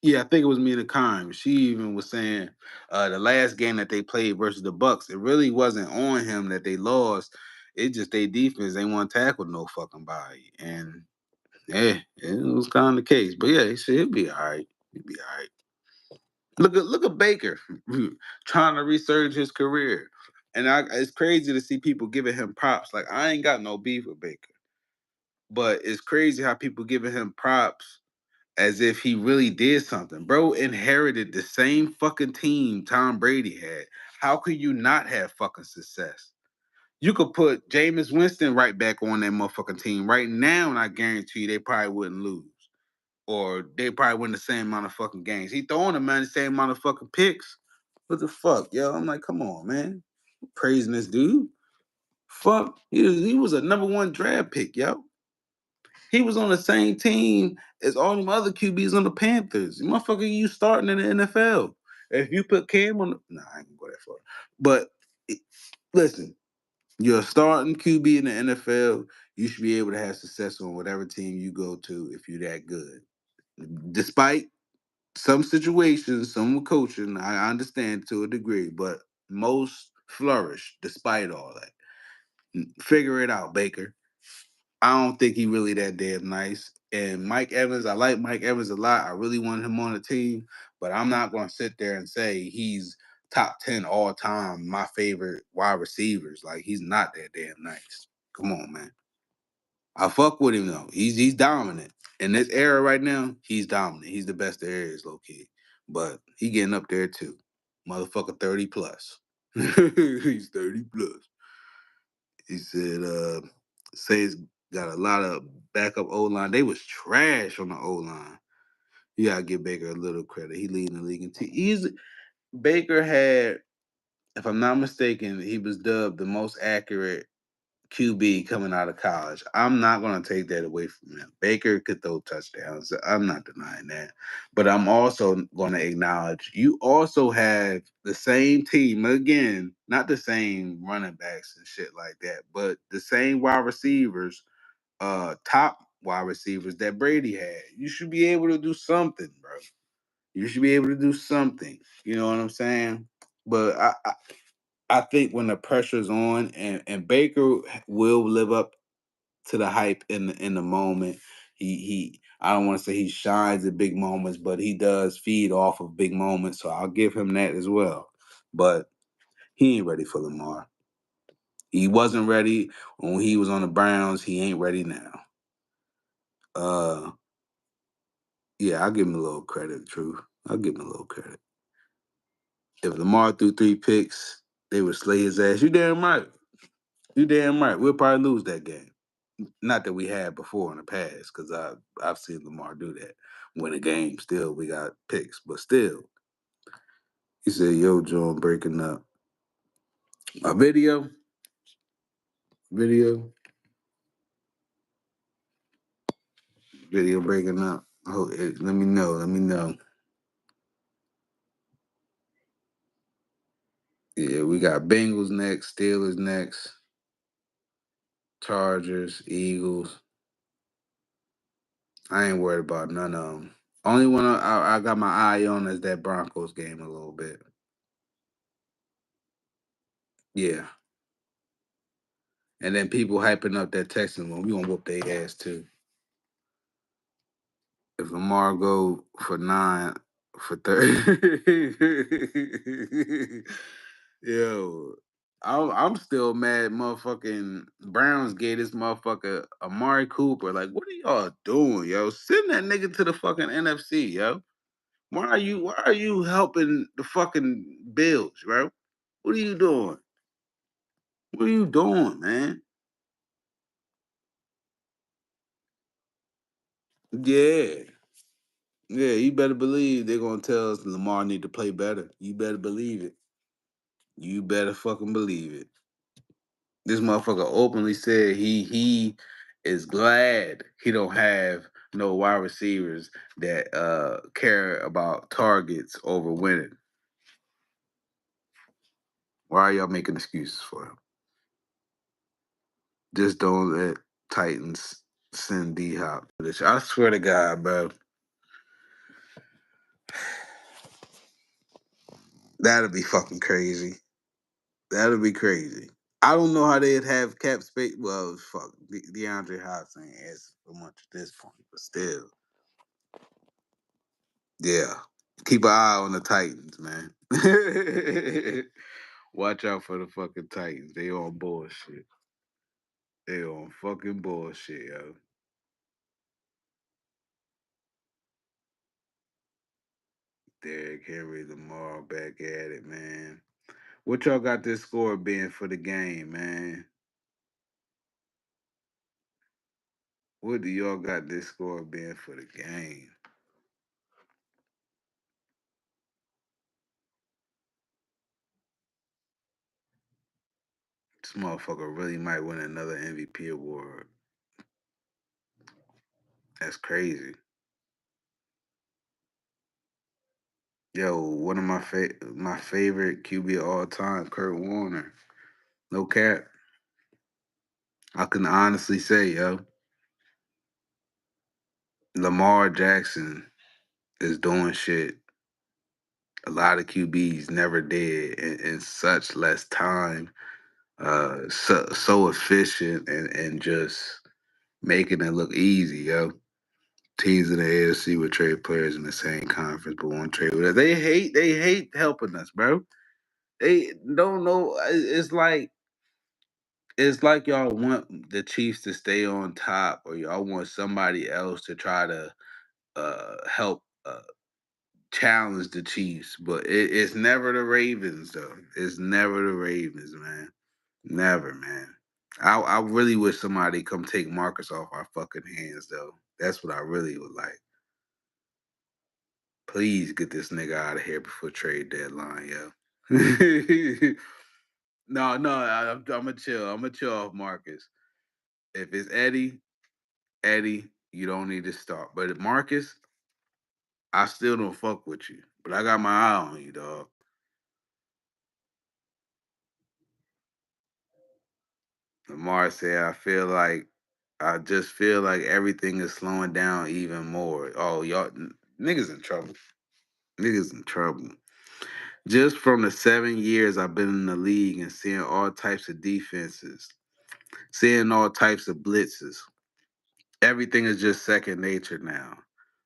Yeah, I think it was me and the Kimes. She even was saying the last game that they played versus the Bucks, it really wasn't on him that they lost. It just they defense they want to tackle no fucking body, and yeah, it was kind of the case. But yeah, he'll be all right. He'll be all right. Look at Baker trying to resurge his career, and it's crazy to see people giving him props. Like I ain't got no beef with Baker, but it's crazy how people giving him props as if he really did something. Bro inherited the same fucking team Tom Brady had. How could you not have fucking success? You could put Jameis Winston right back on that motherfucking team right now, and I guarantee you they probably wouldn't lose. Or they probably win the same amount of fucking games. He throwing them man the same amount of fucking picks. What the fuck, yo? I'm like, come on, man. I'm praising this dude. Fuck. He was a number one draft pick, yo. He was on the same team as all them other QBs on the Panthers. Motherfucker, you starting in the NFL. If you put Cam on nah, I ain't gonna go that far. But listen, you're a starting QB in the NFL. You should be able to have success on whatever team you go to if you're that good. Despite some situations, some coaching, I understand to a degree, but most flourish despite all that. Figure it out, Baker. I don't think he really that damn nice. And Mike Evans, I like Mike Evans a lot. I really want him on the team, but I'm not going to sit there and say he's top 10 all time, my favorite wide receivers. Like he's not that damn nice. Come on, man. I fuck with him though. He's dominant. In this era right now, he's dominant. He's the best there is, low key. But he getting up there too. Motherfucker 30 plus. He's 30 plus. He said Saints got a lot of backup O line. They was trash on the O line. You gotta give Baker a little credit. He leading the league in Baker had, if I'm not mistaken, he was dubbed the most accurate QB coming out of college. I'm not going to take that away from him. Baker could throw touchdowns. I'm not denying that. But I'm also going to acknowledge you also have the same team, again, not the same running backs and shit like that, but the same wide receivers, top wide receivers that Brady had. You should be able to do something, bro. You should be able to do something. You know what I'm saying? But I think when the pressure's on and Baker will live up to the hype in the moment. He I don't want to say he shines at big moments, but he does feed off of big moments. So I'll give him that as well. But he ain't ready for Lamar. He wasn't ready when he was on the Browns. He ain't ready now. Uh yeah, I'll give him a little credit, True. I'll give him a little credit. If Lamar threw 3 picks, they would slay his ass. You damn right. You damn right. We'll probably lose that game. Not that we had before in the past, because I've seen Lamar do that. Win a game, still we got picks, but still. He said, "Yo, John, breaking up a video, video breaking up. Oh, let me know. Let me know. Yeah, we got Bengals next, Steelers next, Chargers, Eagles. I ain't worried about none of them. Only one I got my eye on is that Broncos game a little bit. Yeah. And then people hyping up that Texans one. We gonna whoop their ass too. If Lamar go for 9 for 30, yo, I'm still mad. Motherfucking Browns gave this motherfucker Amari Cooper. Like, what are y'all doing, yo? Send that nigga to the fucking NFC, yo. Why are you helping the fucking Bills, bro? What are you doing? What are you doing, man? Yeah. Yeah, you better believe they're gonna tell us Lamar need to play better. You better believe it. You better fucking believe it. This motherfucker openly said he is glad he don't have no wide receivers that care about targets over winning. Why are y'all making excuses for him? Just don't let Titans send D Hop. I swear to God, bro, that'd be fucking crazy. That'd be crazy. I don't know how they'd have cap space. Well, fuck, DeAndre Hopkins ain't asking for much at this point, but still, yeah. Keep an eye on the Titans, man. Watch out for the fucking Titans. They on bullshit. They on fucking bullshit, yo. Derrick Henry, Lamar back at it, man. What y'all got this score being for the game, man? What do y'all got this score being for the game? This motherfucker really might win another MVP award. That's crazy. Yo, one of my favorite QB of all time, Kurt Warner. No cap. I can honestly say, yo, Lamar Jackson is doing shit a lot of QBs never did in such less time. So efficient and just making it look easy, yo. Teams in the AFC would trade players in the same conference, but won't trade with us. They hate helping us, bro. They don't know. It's like y'all want the Chiefs to stay on top, or y'all want somebody else to try to help challenge the Chiefs. But it's never the Ravens, though. It's never the Ravens, man. Never, man. I really wish somebody come take Marcus off our fucking hands, though. That's what I really would like. Please get this nigga out of here before trade deadline, yo. No, I'm gonna chill. I'm gonna chill off Marcus. If it's Eddie, you don't need to start. But if Marcus, I still don't fuck with you. But I got my eye on you, dog. Lamar said, I just feel like everything is slowing down even more. Oh, y'all niggas in trouble. Niggas in trouble. Just from the 7 years I've been in the league and seeing all types of defenses, seeing all types of blitzes. Everything is just second nature now.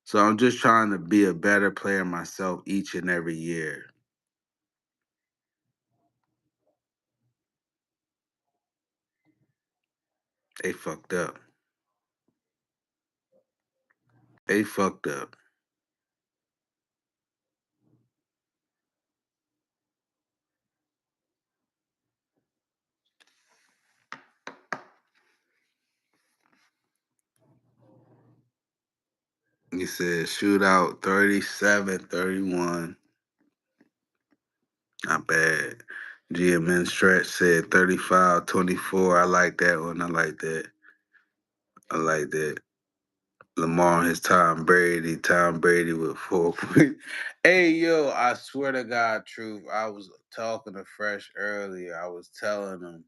So I'm just trying to be a better player myself each and every year. They fucked up. They fucked up. He said shootout 37-31. Not bad. GMN Stretch said 35-24. I like that one. I like that. I like that. Lamar and his Tom Brady with 4 points. Hey yo, I swear to God, truth. I was talking to Fresh earlier. I was telling him,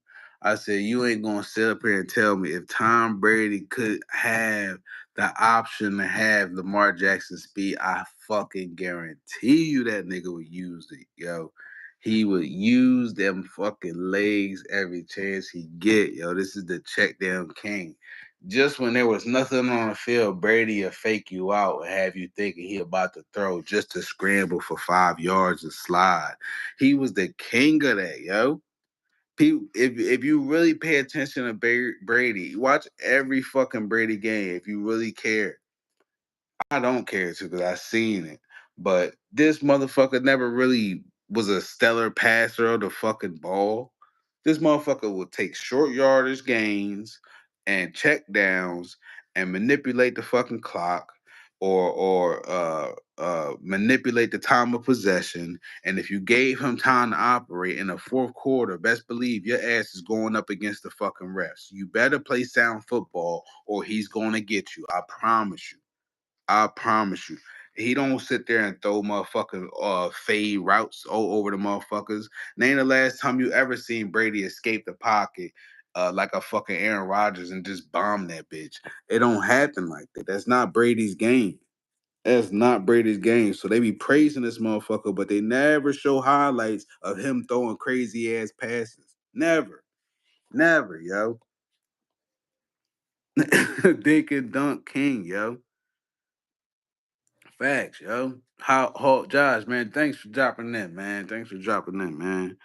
I said, you ain't gonna sit up here and tell me if Tom Brady could have the option to have Lamar Jackson speed, I fucking guarantee you that nigga would use it, yo. He would use them fucking legs every chance he get, yo. This is the check down king. Just when there was nothing on the field, Brady will fake you out and have you thinking he about to throw just to scramble for 5 yards and slide. He was the king of that, yo. People, if you really pay attention to Brady, watch every fucking Brady game if you really care. I don't care too because I seen it. But this motherfucker never really was a stellar passer of the fucking ball. This motherfucker will take short yardage gains and check downs and manipulate the fucking clock or manipulate the time of possession. And if you gave him time to operate in the fourth quarter, best believe your ass is going up against the fucking refs. You better play sound football or he's gonna get you. I promise you. I promise you. He don't sit there and throw motherfucking fade routes all over the motherfuckers. Name the last time you ever seen Brady escape the pocket like a fucking Aaron Rodgers and just bomb that bitch. It don't happen like that. That's not Brady's game. That's not Brady's game. So they be praising this motherfucker, but they never show highlights of him throwing crazy ass passes. Never. Never, yo. Dink and dunk king, yo. Facts, yo. How Josh, man, thanks for dropping that, man. Thanks for dropping that, man.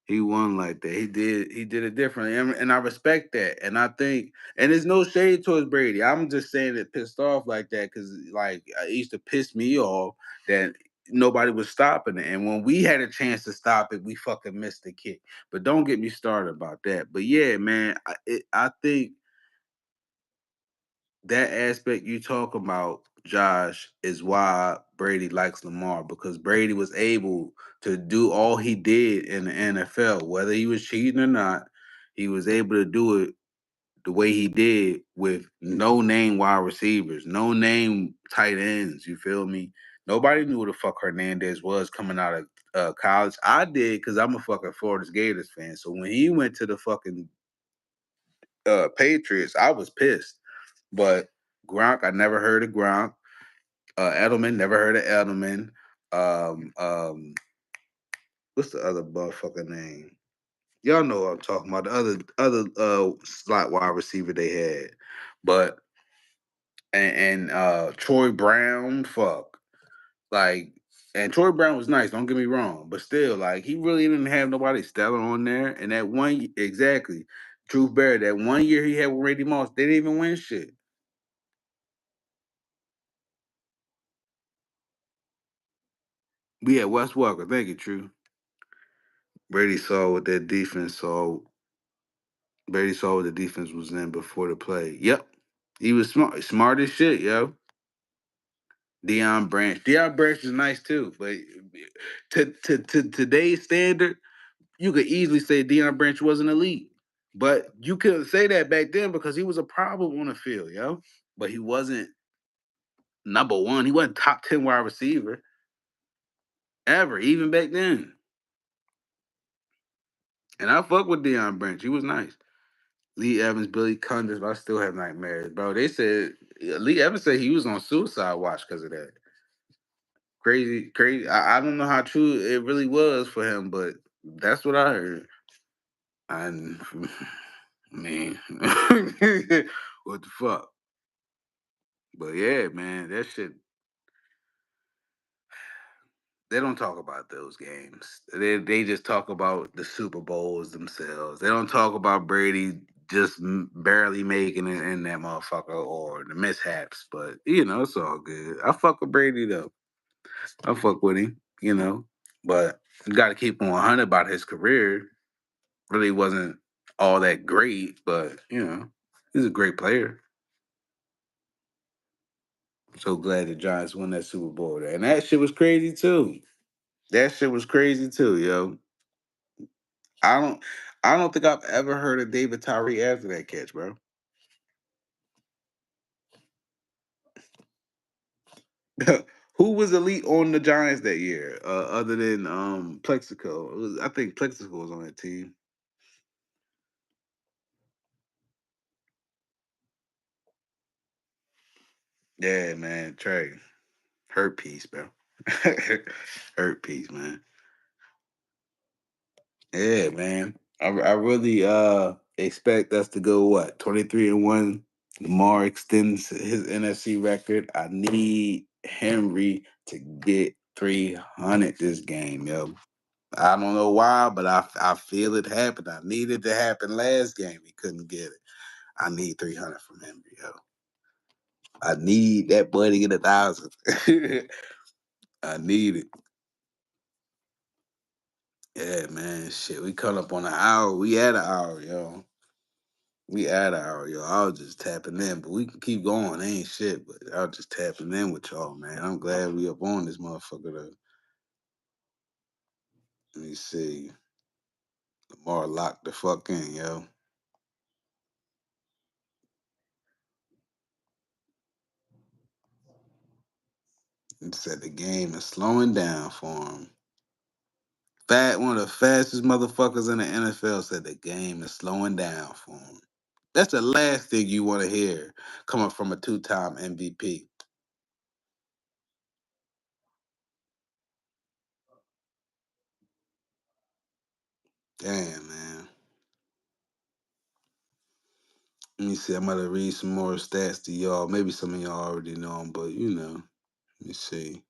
He won like that. He did it differently. And I respect that. And I think and there's no shade towards Brady. I'm just saying it pissed off like that because like it used to piss me off that nobody was stopping it. And when we had a chance to stop it, we fucking missed the kick. But don't get me started about that. But yeah, man, I think that aspect you talk about, Josh, is why Brady likes Lamar because Brady was able to do all he did in the NFL, whether he was cheating or not. He was able to do it the way he did with no name wide receivers, no name tight ends. You feel me? Nobody knew who the fuck Hernandez was coming out of college. I did because I'm a fucking Florida Gators fan. So when he went to the fucking Patriots, I was pissed. But Gronk, I never heard of Gronk. Edelman, never heard of Edelman. Um, um, what's the other motherfucker name? Y'all know what I'm talking about. The other slot wide receiver they had, but and Troy Brown, fuck, like, and Troy Brown was nice. Don't get me wrong, but still, like, he really didn't have nobody stellar on there. And that exactly, Truth Bear, that 1 year he had with Randy Moss, they didn't even win shit. We had Wes Walker. Thank you, True. Brady saw what that defense saw. Brady saw what the defense was in before the play. Yep. He was smart as shit, yo. Deion Branch. Deion Branch is nice too, but to today's standard, you could easily say Deion Branch wasn't elite. But you couldn't say that back then because he was a problem on the field, yo. But he wasn't number one. He wasn't top 10 wide receiver ever, even back then. And I fuck with Deion Branch. He was nice. Lee Evans, Billy Cunders, but I still have nightmares, bro. They said Lee Evans said he was on suicide watch because of that. Crazy, crazy. I don't know how true it really was for him, but that's what I heard. And man, what the fuck? But yeah, man, that shit. They don't talk about those games. They just talk about the Super Bowls themselves. They don't talk about Brady just barely making it in that motherfucker or the mishaps. But it's all good. I fuck with Brady though. I fuck with him. But you got to keep him 100 about his career. Really wasn't all that great, but he's a great player. So glad the Giants won that Super Bowl there. And that shit was crazy too. That shit was crazy too, yo. I don't I don't think I've ever heard of David Tyree after that catch, bro. Who was elite on the Giants that year, other than Plexico? I think Plexico was on that team. Yeah, man, Trey. Hurt piece, bro. Hurt piece, man. Yeah, man. I really expect us to go what 23-1. Lamar extends his NFC record. I need Henry to get 300 this game, yo. I don't know why, but I feel it happen. I needed it to happen last game. He couldn't get it. I need 300 from Henry, yo. I need that boy to get 1,000. I need it. Yeah, man. Shit, we cut up on an hour. We at an hour, yo. We at an hour, yo. I was just tapping in, but we can keep going. Ain't shit, but I was just tapping in with y'all, man. I'm glad we up on this motherfucker. Though. Let me see. Lamar locked the fuck in, yo. He said the game is slowing down for him. One of the fastest motherfuckers in the NFL said the game is slowing down for him. That's the last thing you want to hear coming from a two-time MVP. Damn, man. Let me see. I'm gonna read some more stats to y'all. Maybe some of y'all already know them, but you know. Let me see.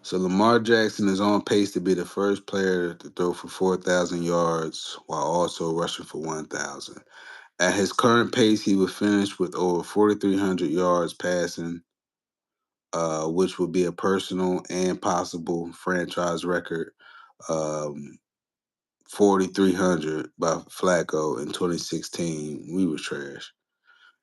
So Lamar Jackson is on pace to be the first player to throw for 4,000 yards while also rushing for 1,000. At his current pace, he would finish with over 4,300 yards passing, which would be a personal and possible franchise record. Um, 4,300 by Flacco in 2016. We were trash.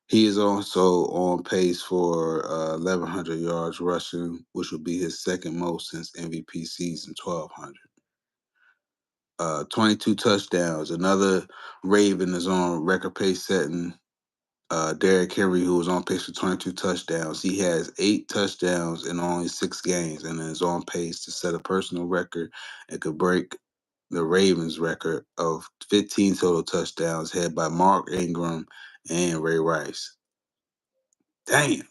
He is also on pace for 1,100 yards rushing, which will be his second most since MVP season 1,200. 22 touchdowns. Another Raven is on record pace setting. Derrick Henry, who was on pace for 22 touchdowns, he has 8 touchdowns in only 6 games and is on pace to set a personal record and could break the Ravens record of 15 total touchdowns, head by Mark Ingram and Ray Rice. Damn.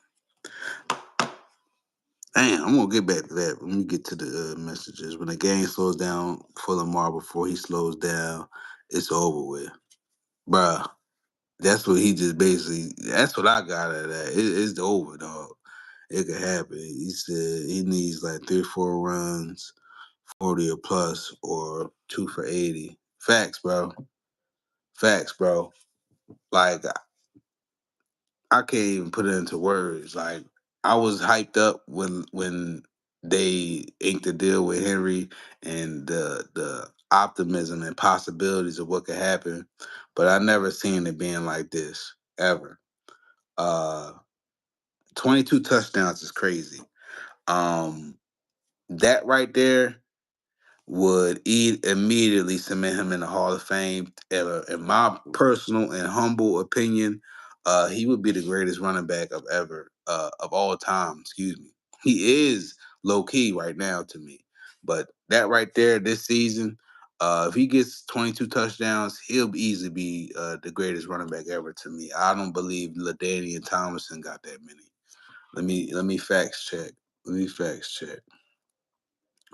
Damn, I'm gonna get back to that. Let me get to the messages. When the game slows down for Lamar before he slows down, it's over with, bruh. That's what he just basically. That's what I got out of that. It's over, dog. It could happen. He said he needs like 3 or 4 runs, 40 or plus, or 2 for 80. Facts, bro. Facts, bro. Like I can't even put it into words. Like I was hyped up when they inked the deal with Henry and the optimism and possibilities of what could happen, but I never seen it being like this ever. Uh, 22 touchdowns is crazy. Um, that right there would immediately cement him in the Hall of Fame. In my personal and humble opinion, he would be the greatest running back of all time. Excuse me. He is low key right now to me, but that right there this season, if he gets 22 touchdowns, he'll easily be the greatest running back ever to me. I don't believe LaDainian Tomlinson got that many. Let me facts check. Let me facts check.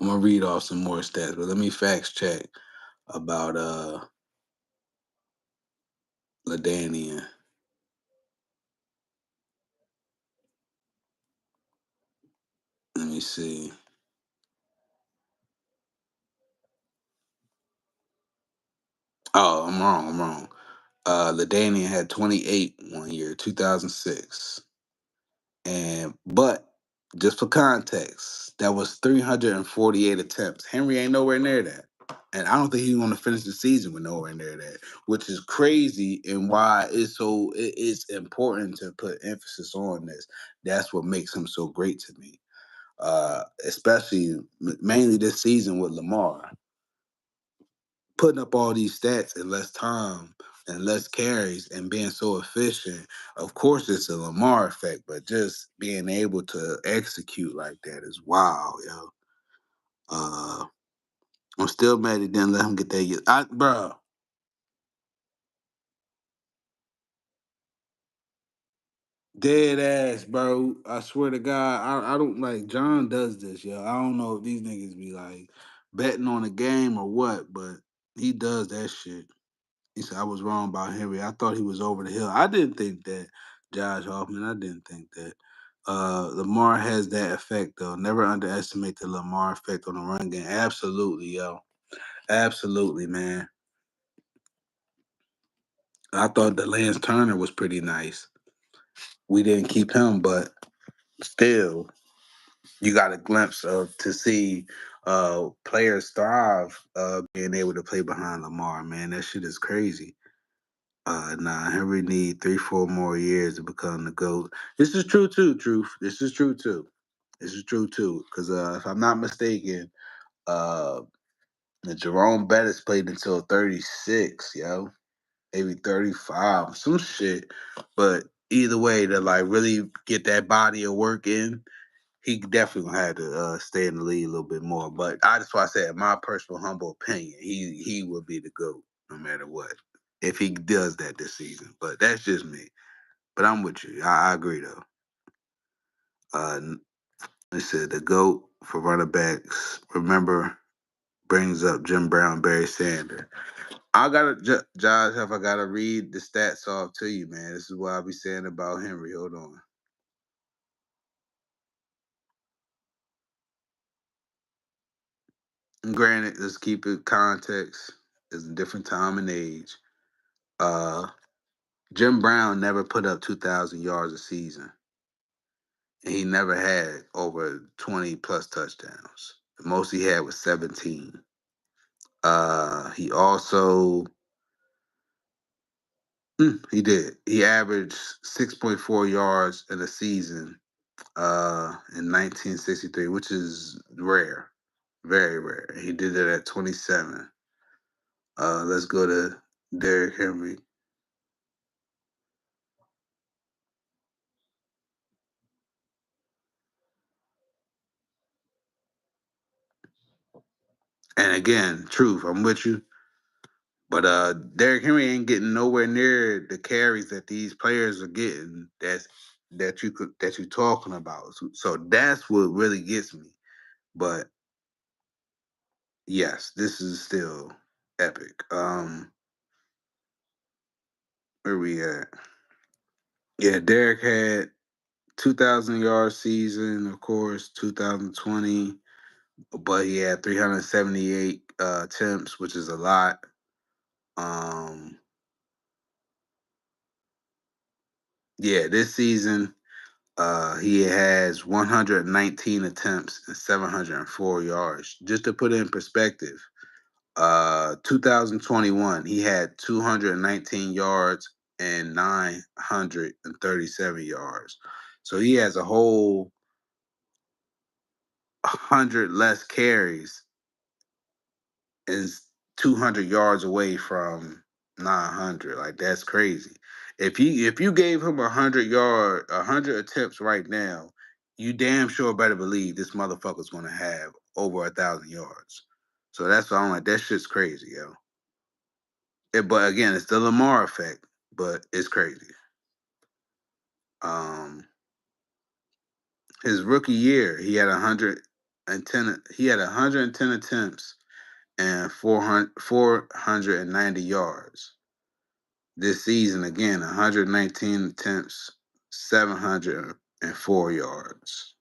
I'm gonna read off some more stats, but let me facts check about Ladanian. Let me see. Oh, I'm wrong. I'm wrong. Ladanian had 28 one year, 2006. And but just for context, that was 348 attempts. Henry ain't nowhere near that. And I don't think he's gonna finish the season with nowhere near that, which is crazy and why it's important to put emphasis on this. That's what makes him so great to me. Especially mainly this season with Lamar putting up all these stats in less time and less carries and being so efficient. Of course, it's a Lamar effect, but just being able to execute like that is wow, yo. Uh, I'm still mad he didn't let him get that. Bro, Dead ass, bro. I swear to God, I don't like John does this, yo. I don't know if these niggas be like betting on the game or what, but he does that shit. He said I was wrong about Henry. I thought he was over the hill. I didn't think that, Josh Hoffman. I didn't think that. Lamar has that effect though. Never underestimate the Lamar effect on the run game. Absolutely, yo. Absolutely, man. I thought that Lance Turner was pretty nice. We didn't keep him, but still, you got a glimpse of to see players thrive being able to play behind Lamar, man. That shit is crazy. Nah, Henry need 3, 4 more years to become the GOAT. This is true too, Truth. This is true too. This is true too. Because if I'm not mistaken, uh, Jerome Bettis played until 36, yo. Maybe 35, some shit. But either way, to like really get that body of work in, he definitely gonna have to stay in the league a little bit more. But that's why I said, my personal humble opinion, he would be the GOAT no matter what if he does that this season. But that's just me. But I'm with you. I agree though. Uh, they said the GOAT for running backs. Remember, brings up Jim Brown, Barry Sanders. I gotta, Josh, have I gotta read the stats off to you, man. This is what I'll be saying about Henry. Hold on. And granted, let's keep it context. It's a different time and age. Uh, Jim Brown never put up 2,000 yards a season, and he never had over 20 plus touchdowns. The most he had was 17. He also he did. He averaged 6.4 yards in a season in 1963, which is rare, very rare. He did it at 27. Let's go to Derrick Henry. And again, truth, I'm with you. But Derrick Henry ain't getting nowhere near the carries that these players are getting. That you talking about. So that's what really gets me. But yes, this is still epic. Where we at? Yeah, Derrick had 2,000 yard season, of course, 2020, but he had 378 attempts, which is a lot. Um, yeah, this season he has 119 attempts and 704 yards. Just to put it in perspective, 2021 he had 219 yards and 937 yards. So he has a whole 100 less carries is 200 yards away from 900. Like that's crazy. If you gave him 100 attempts right now, you damn sure better believe this motherfucker's gonna have over 1,000 yards. So that's why I'm like, that shit's crazy, yo. But again, it's the Lamar effect, but it's crazy. Um, his rookie year, he had 110. He had 110 attempts and 490 yards. This season, again, 119 attempts, 704 yards.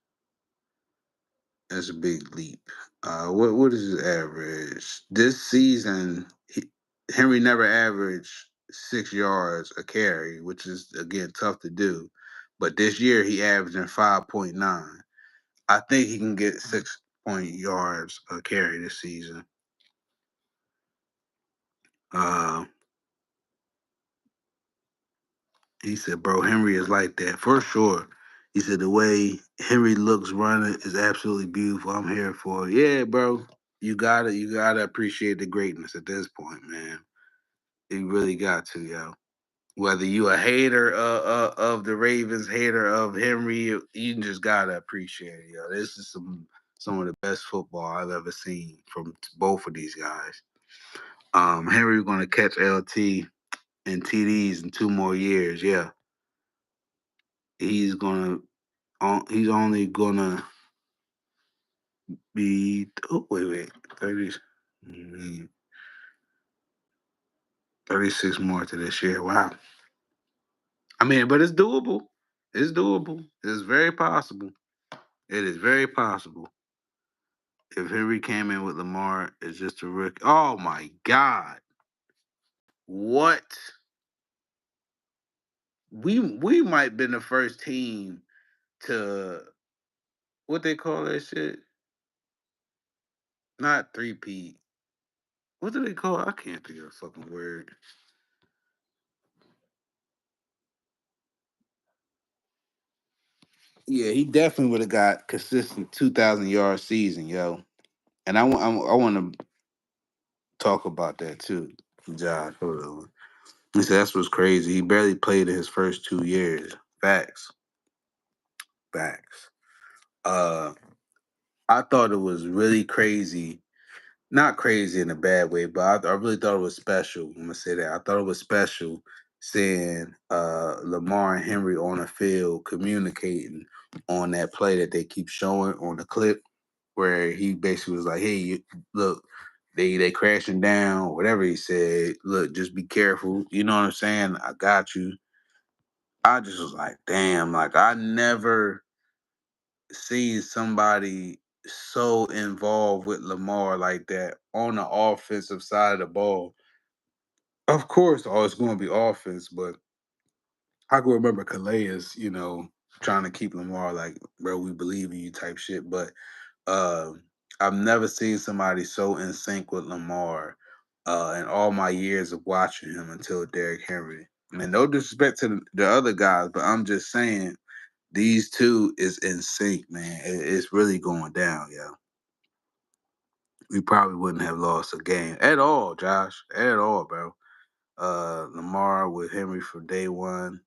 That's a big leap. What is his average? This season, Henry never averaged 6 yards a carry, which is again tough to do. But this year he averaging 5.9. I think he can get 6 yards a carry this season. Uh, He said, bro, Henry is like that for sure. He said the way Henry looks running is absolutely beautiful. I'm here for it. Yeah, bro. You gotta appreciate the greatness at this point, man. You really got to, yo. Whether you a hater of the Ravens, hater of Henry, you just gotta appreciate it, yo. This is some of the best football I've ever seen from both of these guys. Henry gonna catch LT and TDs in 2 more years, yeah. he's gonna he's only gonna be wait 30 mm, 36 more to this year. Wow. I mean, but it's doable. It's doable. It's very possible. It is very possible. If Henry came in with Lamar as just a rookie. Oh my God. What? We might been the first team to what they call that shit? Not three P. What do they call it? I can't think of the fucking word. Yeah, he definitely would have got consistent 2,000 yard season, yo. And I want to talk about that too, Josh. Hold on. He said that's what's crazy. He barely played in his first 2 years. Facts, facts. Uh, I thought it was really crazy. Not crazy in a bad way, but I really thought it was special. I'm gonna say that. I thought it was special seeing Lamar and Henry on the field communicating on that play that they keep showing on the clip, where he basically was like, "Hey, look, they crashing down, whatever he said. Look, just be careful. You know what I'm saying? I got you." I just was like, "Damn!" Like I never seen somebody so involved with Lamar like that on the offensive side of the ball. Of course, oh, it's going to be offense, but I can remember Calais, trying to keep Lamar like, bro, we believe in you type shit. But uh, I've never seen somebody so in sync with Lamar in all my years of watching him until Derrick Henry. And no disrespect to the other guys, but I'm just saying these two is in sync, man. It's really going down, yo. We probably wouldn't have lost a game at all, Josh. At all, bro. Lamar with Henry from day one.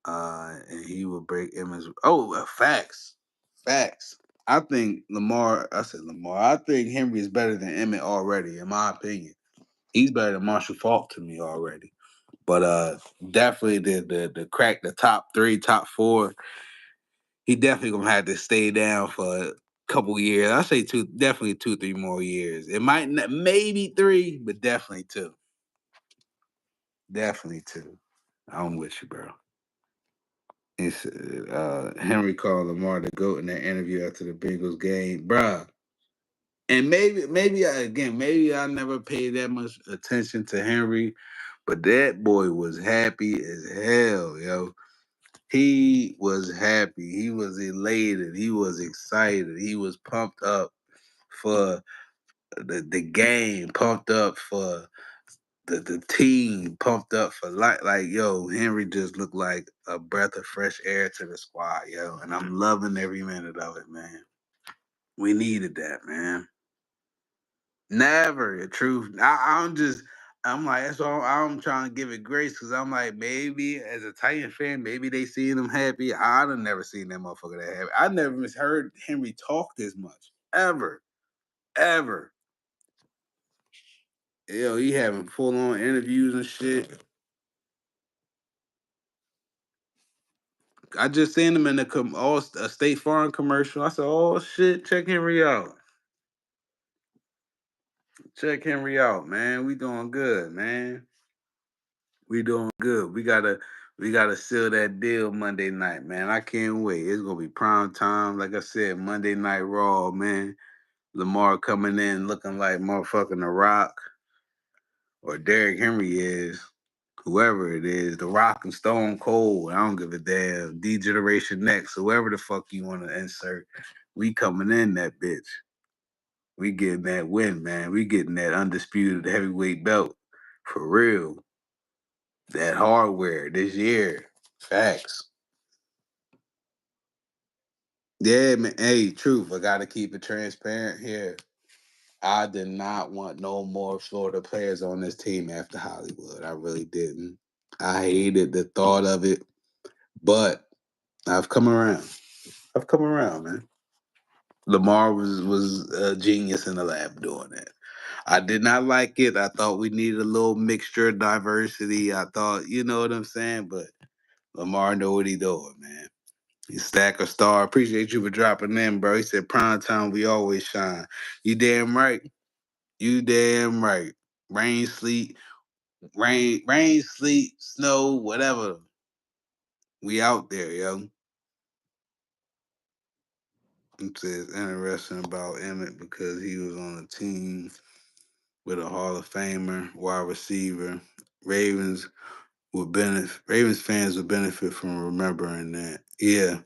And he would break Emmett's. Oh, facts. Facts. I think Lamar, I said Lamar, I think Henry is better than Emmett already, in my opinion. He's better than Marshall Falk to me already. But definitely the crack the top three, top four, he definitely gonna have to stay down for a couple years. I say two, definitely 2, 3 more years. It might not, maybe three, but definitely two. Definitely two. I'm with you, bro. It's, Henry called Lamar the GOAT in that interview after the Bengals game, bruh. And maybe I never paid that much attention to Henry, but that boy was happy as hell, yo. He was happy. He was elated. He was excited. He was pumped up for the game, pumped up for the team, pumped up for like yo, Henry just looked like a breath of fresh air to the squad, yo. And I'm loving every minute of it, man. We needed that, man. Never, the truth. I'm like, that's all I'm trying to give it grace because I'm like, maybe as a Titan fan, maybe they seeing him happy. I'd have never seen that motherfucker that happy. I never heard Henry talk this much. Ever. Ever. Yo, he having full on interviews and shit. I just seen him in a State Farm commercial. I said, "Oh shit, check Henry out. Check Henry out, man. We doing good, man. We doing good. We gotta seal that deal Monday night, man. I can't wait. It's gonna be prime time. Like I said, Monday Night Raw, man. Lamar coming in looking like motherfucking The Rock or Derrick Henry is, whoever it is, The Rock and Stone Cold. I don't give a damn. D Generation Next, whoever the fuck you want to insert. We coming in that bitch. We getting that win, man. We getting that undisputed heavyweight belt for real. That hardware this year. Facts. Yeah, man. Hey, truth. I gotta keep it transparent here. I did not want no more Florida players on this team after Hollywood. I really didn't. I hated the thought of it, but I've come around. I've come around, man. Lamar was a genius in the lab doing that. I did not like it. I thought we needed a little mixture of diversity. I thought, you know what I'm saying, but Lamar know what he doing, man. He stack a star. Appreciate you for dropping in, bro. He said prime time we always shine. You damn right. You damn right. Rain, sleet, rain, sleet, snow, whatever. We out there, yo. It says interesting about Emmett because he was on a team with a Hall of Famer, wide receiver. Ravens Ravens fans would benefit from remembering that. Yeah.